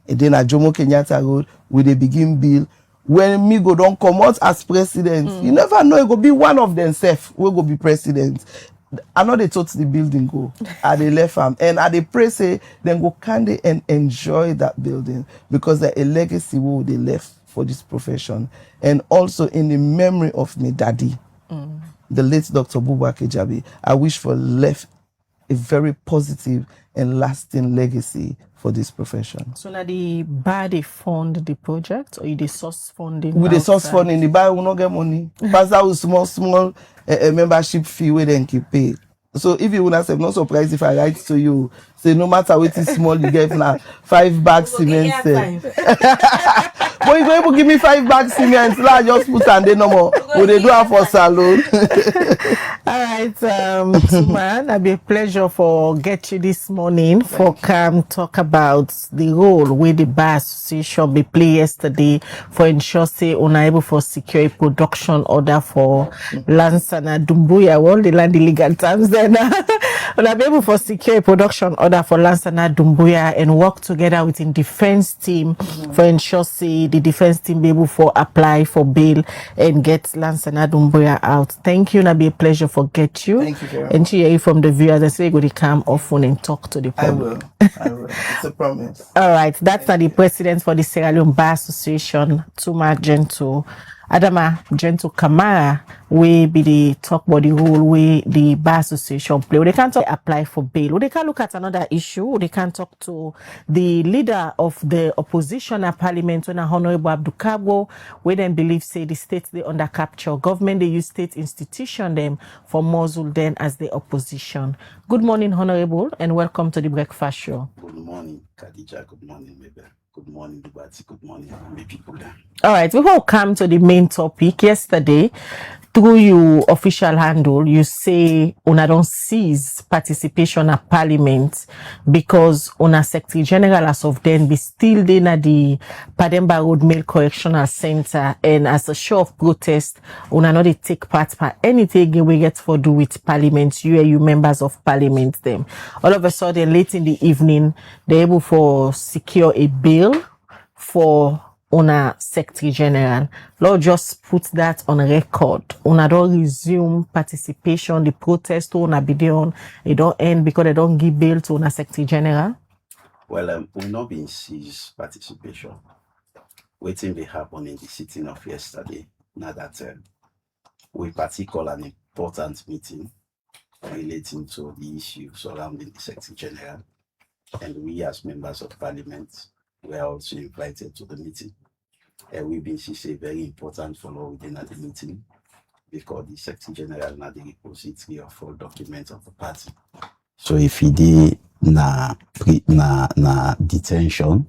And then at Jomo Kenyatta Road, we dey begin build. When me go don come out as president, you never know, it go be one of themselves will go be president. I know they thought the building go, and they left them, and I they pray say then go candy and enjoy that building because they're a legacy what they left for this profession, and also in the memory of me daddy, the late Dr. Buba Kejabi. I wish for left a very positive and lasting legacy for this profession. So now the bar they fund the project or the source funding? With the source funding, the bar will not get money. Pass out small membership fee where then keep pay. So if you wanna say, I'm not surprised if I write to you, say no matter what is small, you get now 5 bags cement. But you go able to give me 5 bags cement, so I just put and they no more. Will they do it for salon? All right, Tuma, it'll be a pleasure for get you this morning for come talk about the role where the bar association be play yesterday for ensure say unable for secure a production order for Lansana Dumbuya. All the land illegal terms then. Unable for secure a production order for Lansana Dumbuya and work together with the defense team for ensure say the defense team be able for apply for bail and get Lansana Dumbuya out. Thank you, it'll be a pleasure for get you. Thank you very much. And hear you from the viewers. I say go to come often and talk to the public. I will. It's a promise. All right, that's the president for the Sierra Leone Bar Association, Tuma Gento-Kamara, we be the talk about the role where the Bar Association play. They can't apply for bail. They can look at another issue. They can talk to the leader of the opposition at Parliament, when Honorable Abdul Kargbo, where them believe say the states they under capture government, they use state institution them for muzzle then as the opposition. Good morning, Honorable, and welcome to the breakfast show. Good morning, Khadija. Good morning, Mabel. Good morning, Dubati. Good morning, my people there. All right, we will come to the main topic. Yesterday, through your official handle, you say una don't cease participation at Parliament because una Secretary General as of then be still there at the Pademba Road Male Correctional Center, and as a show of protest, una not dey take part for anything we get for do with Parliament. You members of Parliament them. All of a sudden, late in the evening, they're able for secure a bill for Una Secretary General. Lord, just put that on record. Una don't resume participation. The protest una be on. It don't end because they don't give bail to Una Secretary General. Well, we've not been ceased participation. Waiting to happen in the sitting of yesterday. Now that we particular an important meeting relating to the issue surrounding the Secretary General, and we as members of Parliament were also invited to the meeting. We've been see very important follow within the meeting because the Secretary General now the repository of all documents of the party. So if he did na detention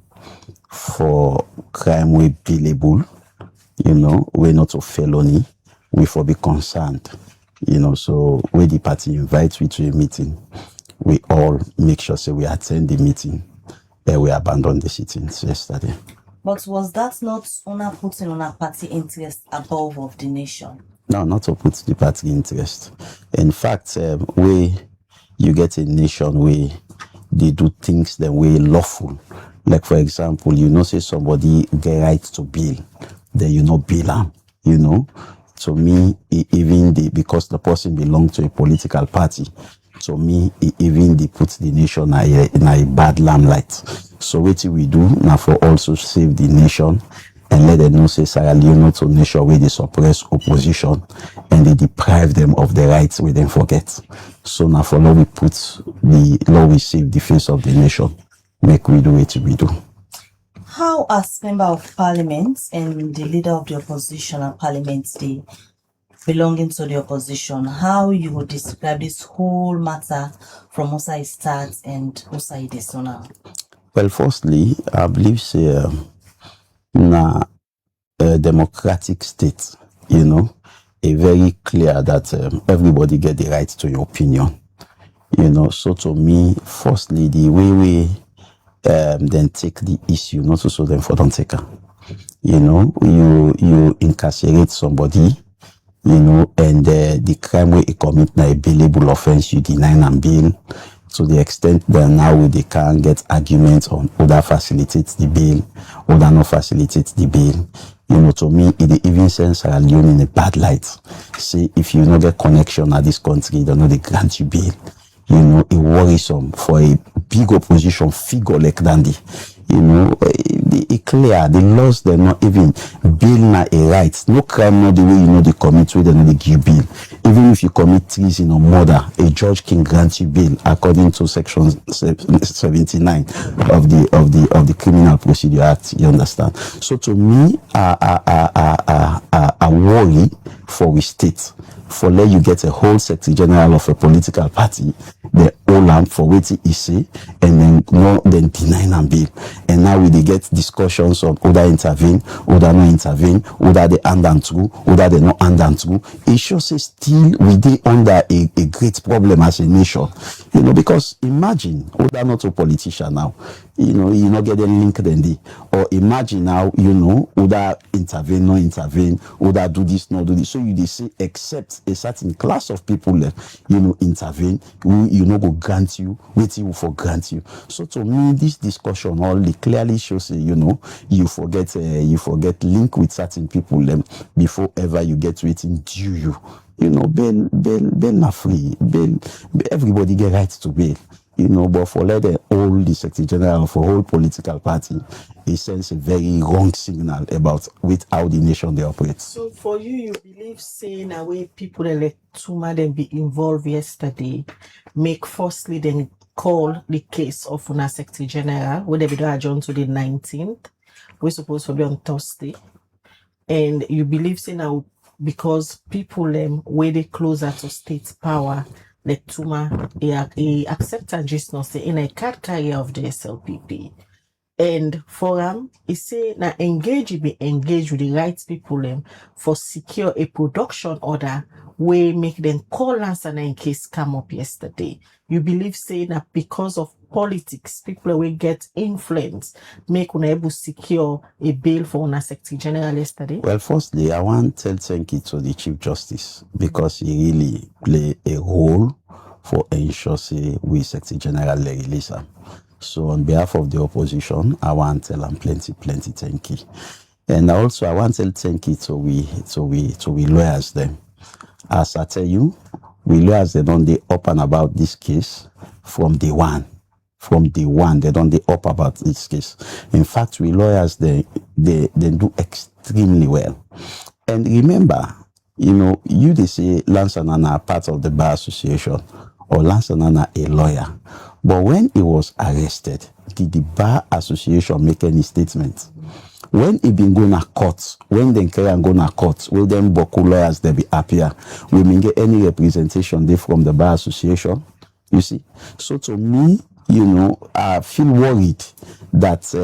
for crime we billable, we're not a felony, we for be concerned. So when the party invites we to a meeting, we all make sure we attend the meeting. We abandoned the sittings yesterday. But was that not Una putting on a party interest above of the nation? No, not to put the party interest. In fact, where you get a nation where they do things the way lawful. Like for example, say somebody get right to bail, then bail them, To me, even because the person belongs to a political party, to me, even they put the nation in a bad limelight. So what we do now for also save the nation and let them know say Sierra Leone to nation where they suppress opposition and they deprive them of the rights we then forget. So now for law we put the law we save the face of the nation. Make we do what we do. How as member of Parliament and the leader of the opposition at Parliament Day, belonging to the opposition, how you would describe this whole matter from Osa it starts and Osa it is now? Well, firstly, I believe say na a democratic state, a very clear that everybody get the right to your opinion. So to me, firstly, the way we then take the issue, not so them for don't take her. You incarcerate somebody, and the crime where he commit na a bailable offense, you deny and bail, to the extent that now they can get arguments on whether facilitates the bail, whether not facilitates the bail. You know, to me, it even sends Sierra Leone in a bad light. See, if you not get connection at this country, they know they grant you bail. You know, it worrisome for a big opposition figure like Dandy. You know, it clear, the laws, they're not even bail na a right. No crime, not the way you know they commit with, they know they give bail. Even if you commit treason or murder, a judge can grant you bail according to section 79 of the Criminal Procedure Act. You understand? So to me, I worry for the state. For let you get a whole Secretary General of a political party, the Olam for waiting he say, and then deny and bail. And now we get discussions on whether intervene, whether not intervene, whether they hand and through, whether they not hand and through. It shows say still we dey under a great problem as a nation. You know, because imagine whether not a politician now, you know, you not get any link then they, or imagine now, you know, whether intervene, not intervene, whether do this, not do this. So you they say except a certain class of people, you know, intervene, you know, go grant you, waiting will for grant you. So to me, this discussion only clearly shows, you know, you forget link with certain people before ever you get waiting due you. You know, bail not free. Bail, everybody get right to bail. You know, but for let all the Secretary General for whole political party, it sends a very wrong signal about with how the nation they operate. So for you believe saying away people like Tuma then be involved yesterday, make firstly then call the case of una Secretary General, where they be adjourned to the 19th. We're supposed to be on Thursday. And you believe saying now because people where they closer to state power, like Tuma, he accept and just not say in a card carrier of the SLPP. And for him, he say now engage with the right people for secure a production order where make them call us and in case come up yesterday. You believe say that because of politics, people will get influence, make unable secure a bail for una Secretary General yesterday? Well, firstly, I want to thank you to the Chief Justice because he really play a role for ensure say we Secretary General release him. So on behalf of the opposition, I want to tell them plenty thank you. And also I want to thank you to we lawyers them. As I tell you, we lawyers they don't they up and about this case from day one. From day one, they don't they up about this case. In fact, we lawyers they do extremely well. And remember, you know, you they say Lance Anana are part of the Bar Association or Lance Anana a lawyer. But when he was arrested, did the Bar Association make any statement? When he been going to court, when they carry and go to court, will them Boku lawyers they be appear? We may get any representation there from the Bar Association. You see? So to me, you know, I feel worried that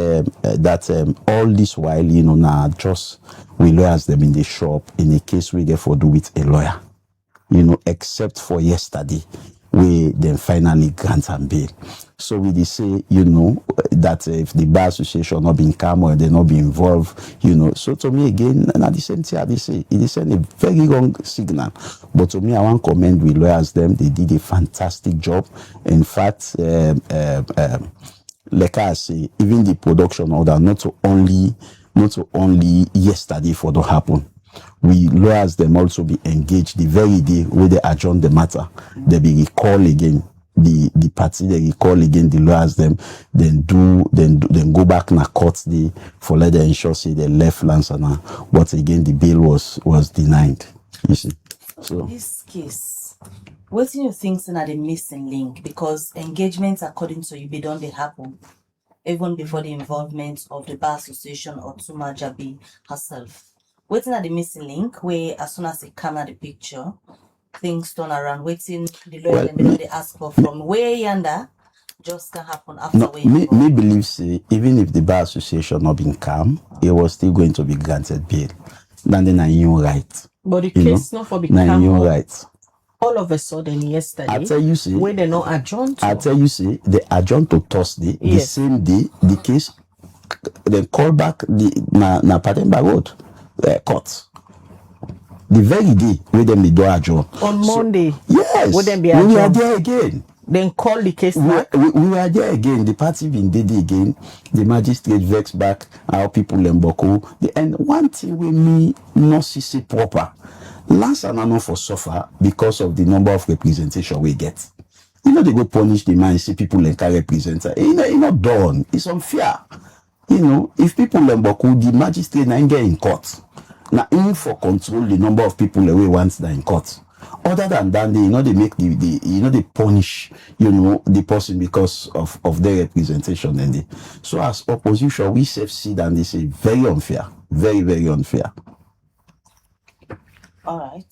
all this while, you know, now just we lawyers them in the shop in a case we get for do with a lawyer. You know, except for yesterday, we then finally grant and bail. So we say, you know, that if the Bar Association not been calm or they not be involved, you know. So to me again, and at the same time, they say it is a very wrong signal. But to me, I want to commend we lawyers them. They did a fantastic job. In fact, like I say, even the production order, not to only yesterday for to happen. We lawyers them also be engaged the very day where they adjourn the matter. They be recall again the party, they recall again the lawyers them, then go back in a court day for let them ensure say they left Lansana. But again the bail was denied. You see. So this case, what do you think is the missing link? Because engagements according to you don't they happen even before the involvement of the Bar Association or Tuma Jabi herself. Waiting at the missing link where as soon as they come at the picture, things turn around. Waiting the lawyer and they ask for from where yonder just can happen after no, me believe say even if the Bar Association not been calm, it was still going to be granted bail. Then I knew right. But the case not for become calm right. All of a sudden yesterday, I tell you say when they not adjourned to. I tell you say they adjourned to Thursday, yes. The same day the case then call back the na Patemba Road. Court. The very day where them do adjourn. On Monday. Yes. Would them be adjourned? We are there again. then call the case we, back. we were there again. The party been did it again. The magistrate vex back our people in Boko. And one thing we me not see proper. Last and not for suffer because of the number of representation we get. You know they go punish the man. See people like a representer. You know, it's not done. It's unfair. You know, if people in Boko, the magistrate now get in court. Now, in for control the number of people the way once they're in court. Other than that, they, you know, they make they punish, you know, the person because of their representation. And they, so as opposition, we see that they say very unfair, very, very unfair. All right.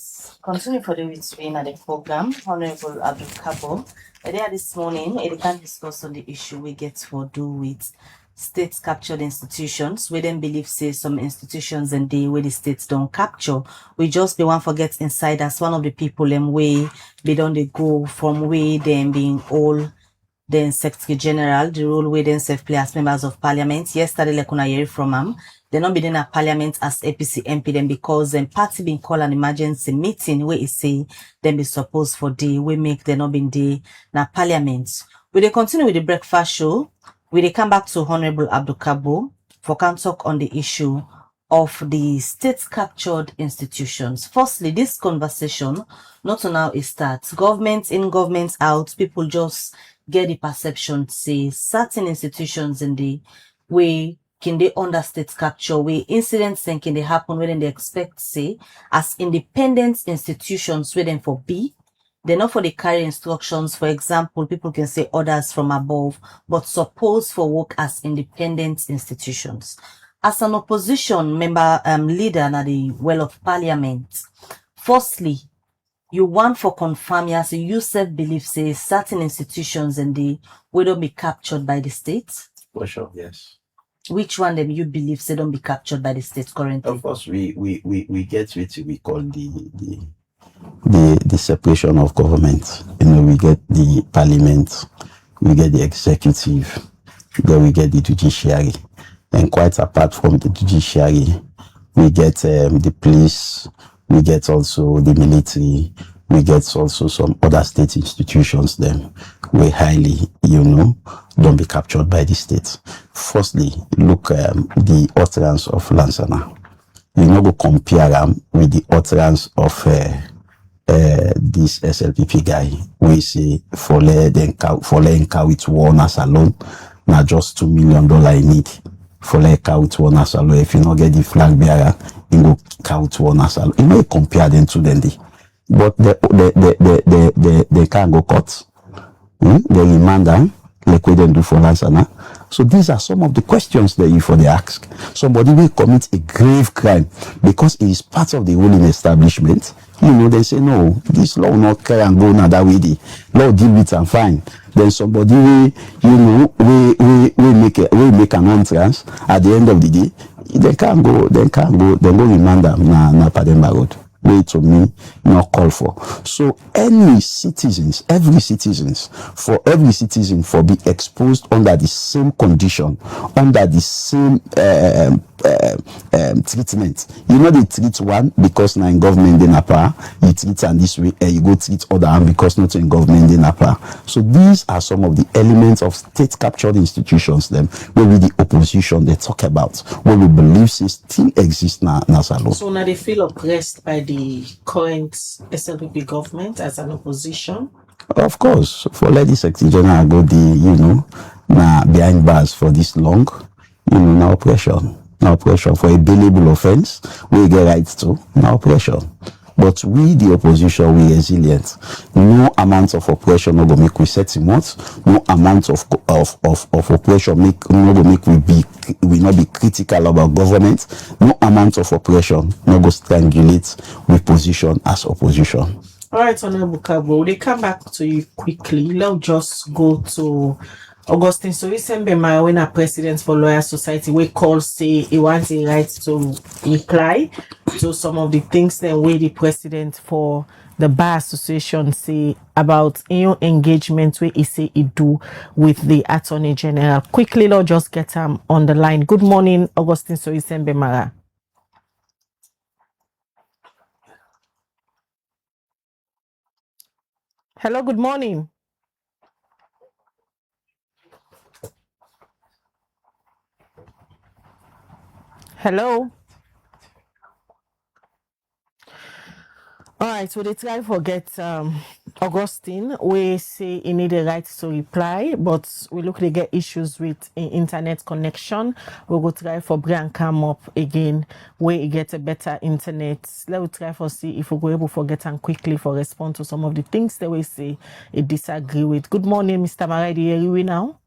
Continue for the week's in at the program. Honorable Abdul Kargbo. Earlier this morning, we can discuss on the issue we get for do with states captured institutions. We then believe say some institutions and the way the states don't capture. We just be one forget inside as one of the people them way they don't they go from way them being all then Secretary General, the role we then self play as members of parliament. Yesterday, like when I hear from they not been in a parliament as APC MP then because them party been called an emergency meeting where it say them be supposed for day we make they not been day na parliament. We they continue with the breakfast show. We they come back to Honorable Abdul Kargbo for can talk on the issue of the state captured institutions. Firstly, this conversation not on how it starts. Government in, government out, people just get the perception say certain institutions in the way can they under state capture way incidents then can they happen when they expect say as independent institutions where them for be they're not for the carry instructions. For example, people can say orders from above, but suppose for work as independent institutions. As an opposition member, leader na the well of parliament, firstly, you want for confirm as you self-believe say certain institutions and they will be captured by the state. For sure, yes. Which one them you believe say don't be captured by the state currently? Of course, we get what we call the separation of government. You know, we get the parliament, we get the executive, then we get the judiciary, and quite apart from the judiciary, we get the police, we get also the military, we get also some other state institutions. Then we highly, you know, don't be captured by the state. Firstly, look the utterance of Lansana. You know, go compare them with the utterance of this SLPP guy. We say for letting cow with one as alone, now just $2 million in need. For let cow with one as alone. If you not get the flag bearer, you go cow with one as alone. You know, you compare them to them. But they can't go court. They remand them like we don't do for Lansana. So these are some of the questions that you for the ask. Somebody will commit a grave crime because he is part of the ruling establishment. You know, they say no, this law will not carry and go now that way. The law deal with and fine. Then somebody will, you know, we make an entrance at the end of the day. They can't go, then go remand them na Pademba Road. Way to me not call for. So every citizen for be exposed under the same condition, under the same treatment. You know they treat one because now in government they napa, you treat and this way, you go treat other one because not in government they napa. So these are some of the elements of state captured institutions them where we the opposition they talk about, where we believe still exist now. So now they feel oppressed by the current SLPP government as an opposition? Of course, for let the Secretary General go the, you know, now behind bars for this long, you know, now oppression for a billable offense, we get rights to, now oppression. But we, the opposition, we resilient. No amount of oppression no go make we set him out. No amount of oppression no go make we not be critical about government. No amount of oppression no go strangulate we position as opposition. All right, Honorable Kargbo, they come back to you quickly. Let's just go to Augustine. So recently, when a president for Lawyer Society, we call say he wants a right to reply to some of the things that way the president for the Bar Association say about engagement where he say he do with the Attorney General. Quickly, let's just get him on the line. Good morning, Augustine Soisembe Mara. Hello, good morning. Hello. All right, so they try forget Augustine. We say he need a right to reply, but we look they get issues with internet connection. We go try for Brian come up again where he get a better internet. Let we try for see if we go able to get and quickly for respond to some of the things that we say he disagree with. Good morning, Mr. Marai. Do you hear we now?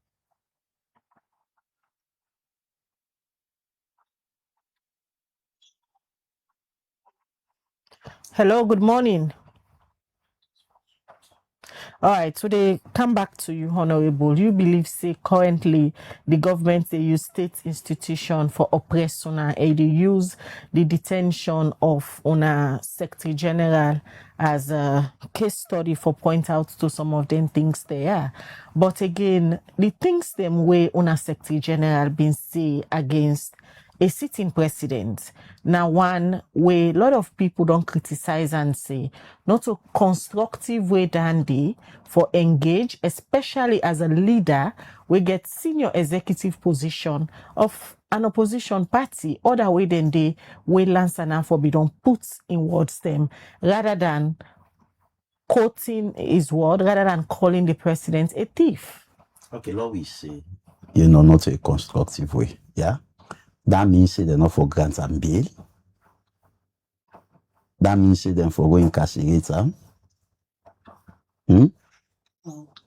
Hello, good morning. All right, so they come back to you, Honorable. You believe, say, currently the government they use state institution for oppress una, they use the detention of una Secretary General as a case study for point out to some of them things there. But again, the things them way una Secretary General been say against a sitting president. Now, one way a lot of people don't criticize and say, not a constructive way dandy for engage, especially as a leader, we get senior executive position of an opposition party, other way than they way Lance and for be don't put in words them rather than quoting his word, rather than calling the president a thief. Okay, Lord, we say, not a constructive way. Yeah. That means they're not for grants and bail. That means they're for going castigate them. All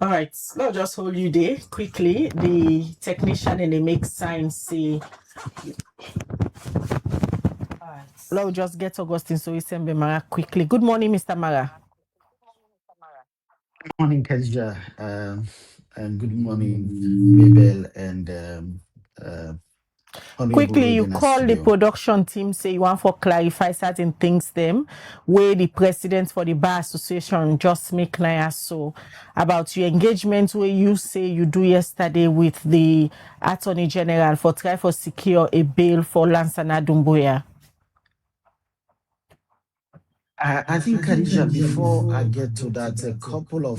right, let's just hold you there quickly. The technician and they make signs say. All right. Let's just get Augustine so we send Mara quickly. Good morning, Mr. Mara. Good morning, Khadija, and good morning, Mabel, and Honorable Quickly, you Ruben call the Studio. production team, say you want for clarify certain things them, where the president for the Bar Association just make clear so about your engagement where you say you do yesterday with the Attorney General for try for secure a bail for Lansana Dumbuya. I think, Khadija, before I get to that, a couple of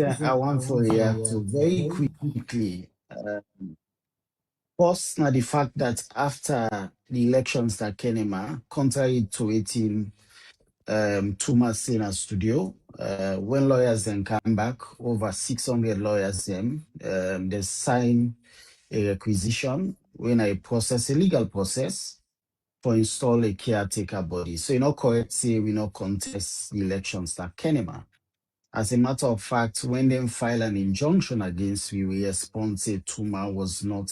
things I want to react to very quickly. First, now the fact that after the elections that came, contrary to it in Tuma Sena studio, when lawyers then come back, over 600 lawyers they sign a requisition when I process a legal process for install a caretaker body. So you know correct say we not contest the elections that Kenema. As a matter of fact, when they file an injunction against we respond say Tuma was not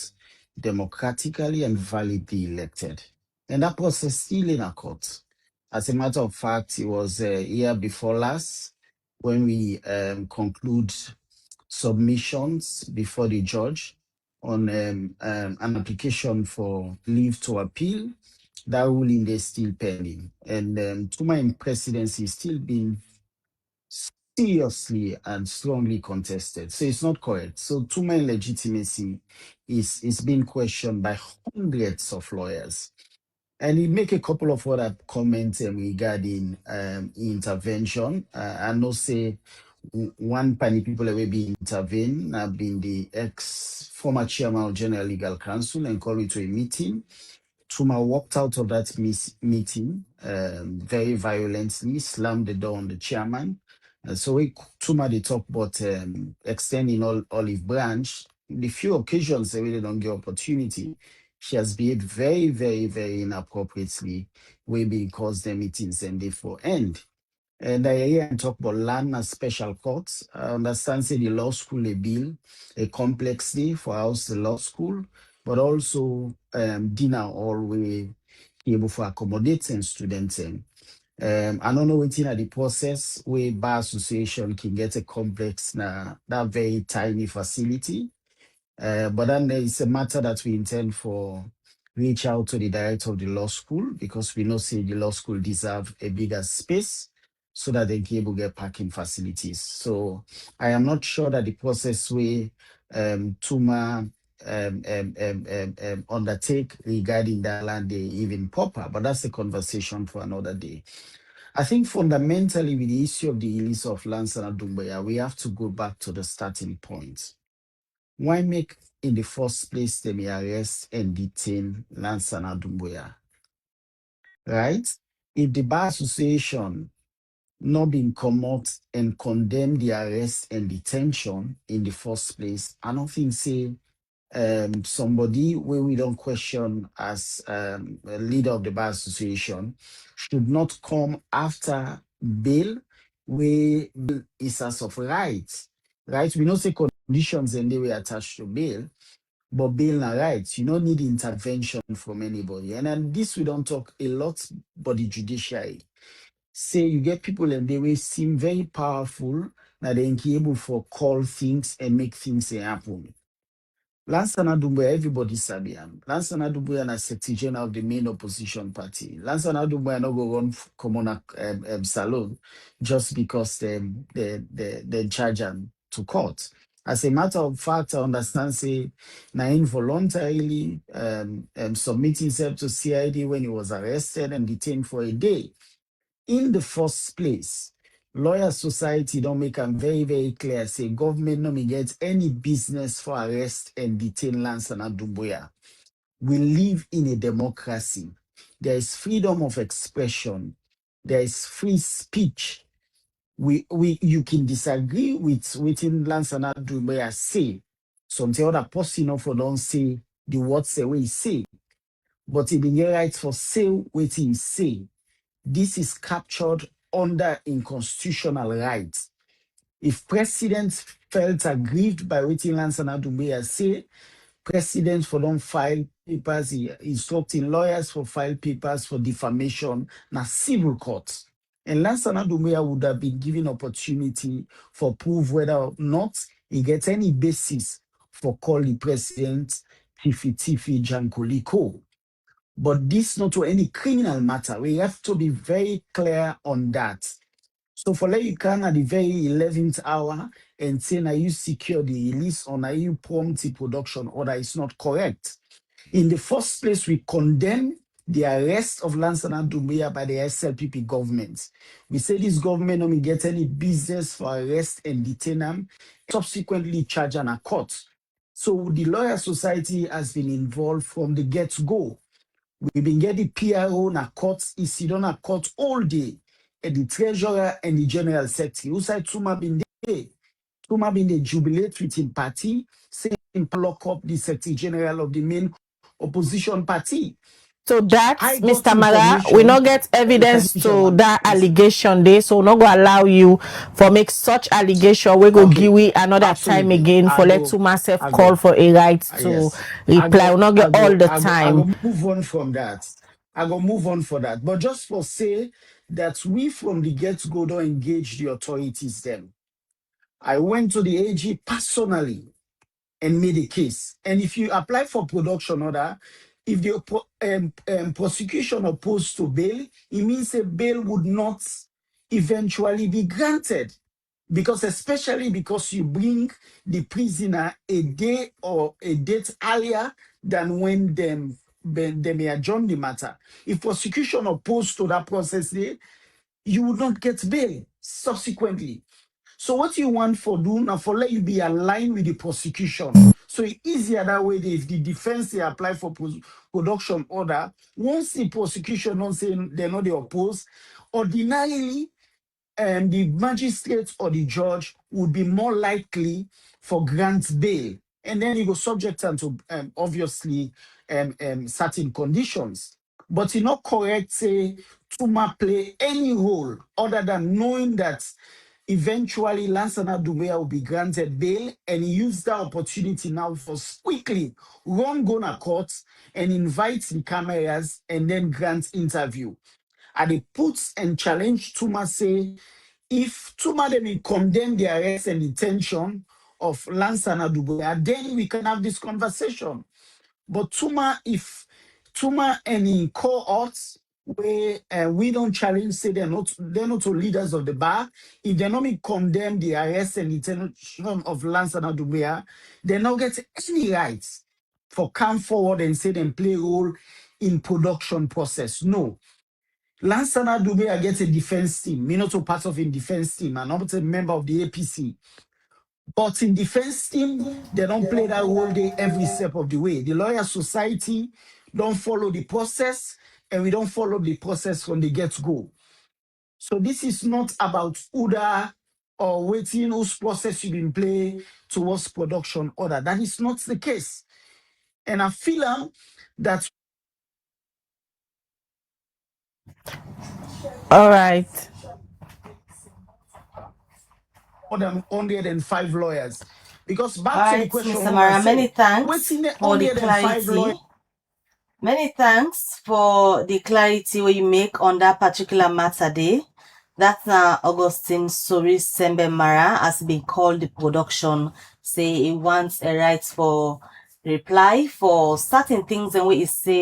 democratically and validly elected. And that process still in a court. As a matter of fact, it was a year before last when we conclude submissions before the judge on an application for leave to appeal. That ruling is still pending. And Tuma presidency is still being seriously and strongly contested. So it's not correct. So Tuma legitimacy is being questioned by hundreds of lawyers. And he make a couple of other comments regarding intervention. I know say one panel people that will be intervened have been the former chairman of General Legal Counsel and called it to a meeting. Tuma walked out of that meeting very violently, slammed the door on the chairman. So Tuma they talk about extending olive branch. The few occasions they really don't get opportunity, she has behaved very, very, very inappropriately, way because the meetings and therefore end. And I hear and talk about land as special courts. I understand say the law school a bill, a complexity for house the law school, but also dinner all we able for accommodating students. I don't know what's in the process where bar association can get a complex na that very tiny facility. But then it's a matter that we intend for reach out to the director of the law school because we know say the law school deserve a bigger space so that they can able to get parking facilities. So I am not sure that the process we Tuma undertake regarding that land they even proper, but that's a conversation for another day. I think fundamentally with the issue of the release of Lansana Doumbouya, we have to go back to the starting point. why make in the first place them arrest and detain Lansana Doumbouya? Right? If the Bar Association not been come out and condemn the arrest and detention in the first place, I don't think say somebody where we don't question as a leader of the Bar Association should not come after bail where bail is as of right. Right? We know say conditions and they were attached to bail, but bail na rights. You don't need intervention from anybody. And then this we don't talk a lot, but the judiciary. Say you get people and they will seem very powerful, that they can able for call things and make things happen. Lansana Doumbouya, everybody sabi am. Lansana Doumbouya na Secretary General of the main opposition party. Lansana Doumbouya no go run Komon-Tok salon just because they charge am to court. As a matter of fact, I understand say na involuntarily submit himself to CID when he was arrested and detained for a day. In the first place, Lawyer Society don't make them very, very clear. Say government no me get any business for arrest and detain Lansana Doumbouya. We live in a democracy. There is freedom of expression. There is free speech. You can disagree with within Lansana Doumbouya say. Something other person for don't say the words say we say. But he been get right for say what he say. This is captured under in constitutional rights. If presidents felt aggrieved by what Lansana Doumbouya say, presidents for don't file papers, instructing lawyers for file papers for defamation na civil courts. And Lansana Doumbouya would have been given opportunity for prove whether or not he gets any basis for calling president Tiffy Jankoliko. But this not to any criminal matter. We have to be very clear on that. So for let you can at the very 11th hour and say now you secure the release or now you prompt the production order is not correct. In the first place, we condemn the arrest of Lansana Doumbouya by the SLPP government. We say this government don't get any business for arrest and detain him, subsequently charge in a court. So the Lawyer Society has been involved from the get-go. We've been getting PRO na courts, is on a court all day. And the treasurer and the general secretary, who said Tuma been there. Tuma been the jubilate with him party, saying lock up the secretary general of the main opposition party. So that, I got Mr. Mara, we information. not get evidence to that allegation there, so not go allow you for make such allegation. We go give we another Absolutely. time again for let to myself call for a right to reply. We not get all the time. I go move on from that. I go move on for that. But just for say that we from the get-go don't engage the authorities then. I went to the AG personally and made a case. And if you apply for production order, if the prosecution opposed to bail, it means a bail would not eventually be granted. Because especially because you bring the prisoner a day or a date earlier than when they may adjourn the matter. If prosecution opposed to that process, you would not get bail subsequently. So what you want for do now for let you be aligned with the prosecution. So it's easier that way if the defense they apply for production order, once the prosecution don't say they're not they oppose, ordinarily the magistrate or the judge would be more likely for grant bail. And then you go subject them to obviously certain conditions. But it's not correct say Tuma play any role other than knowing that eventually Lansana Doumbouya will be granted bail, and he used that opportunity now for quickly run go to court and invite the cameras and then grant interview. And they put and challenge Tuma say, if Tuma them condemn the arrest and detention of Lansana Doumbouya, then we can have this conversation. But if Tuma and in cohorts where we don't challenge, say they're not leaders of the bar. If they not condemn the arrest and detention of Lansana Doumbouya, they not get any rights for come forward and say them play a role in production process. No. Lansana Doumbouya gets a defense team. Me not a part of a defense team. I'm not a member of the APC. But in defense team, they don't play that role day every step of the way. The lawyer society don't follow the process, and we don't follow the process from the get-go. So this is not about UDA or waiting whose process you been play towards production order. That is not the case. And I feel that All right. more than 105 lawyers. Because All back to the right, question, Mr. Mara, many thanks waiting for the 105 lawyers. clarity. Many thanks for the clarity where you make on that particular matter day. That's Augustine Sori Sembe Mara has been called the production. Say he wants a right for reply for certain things and what he say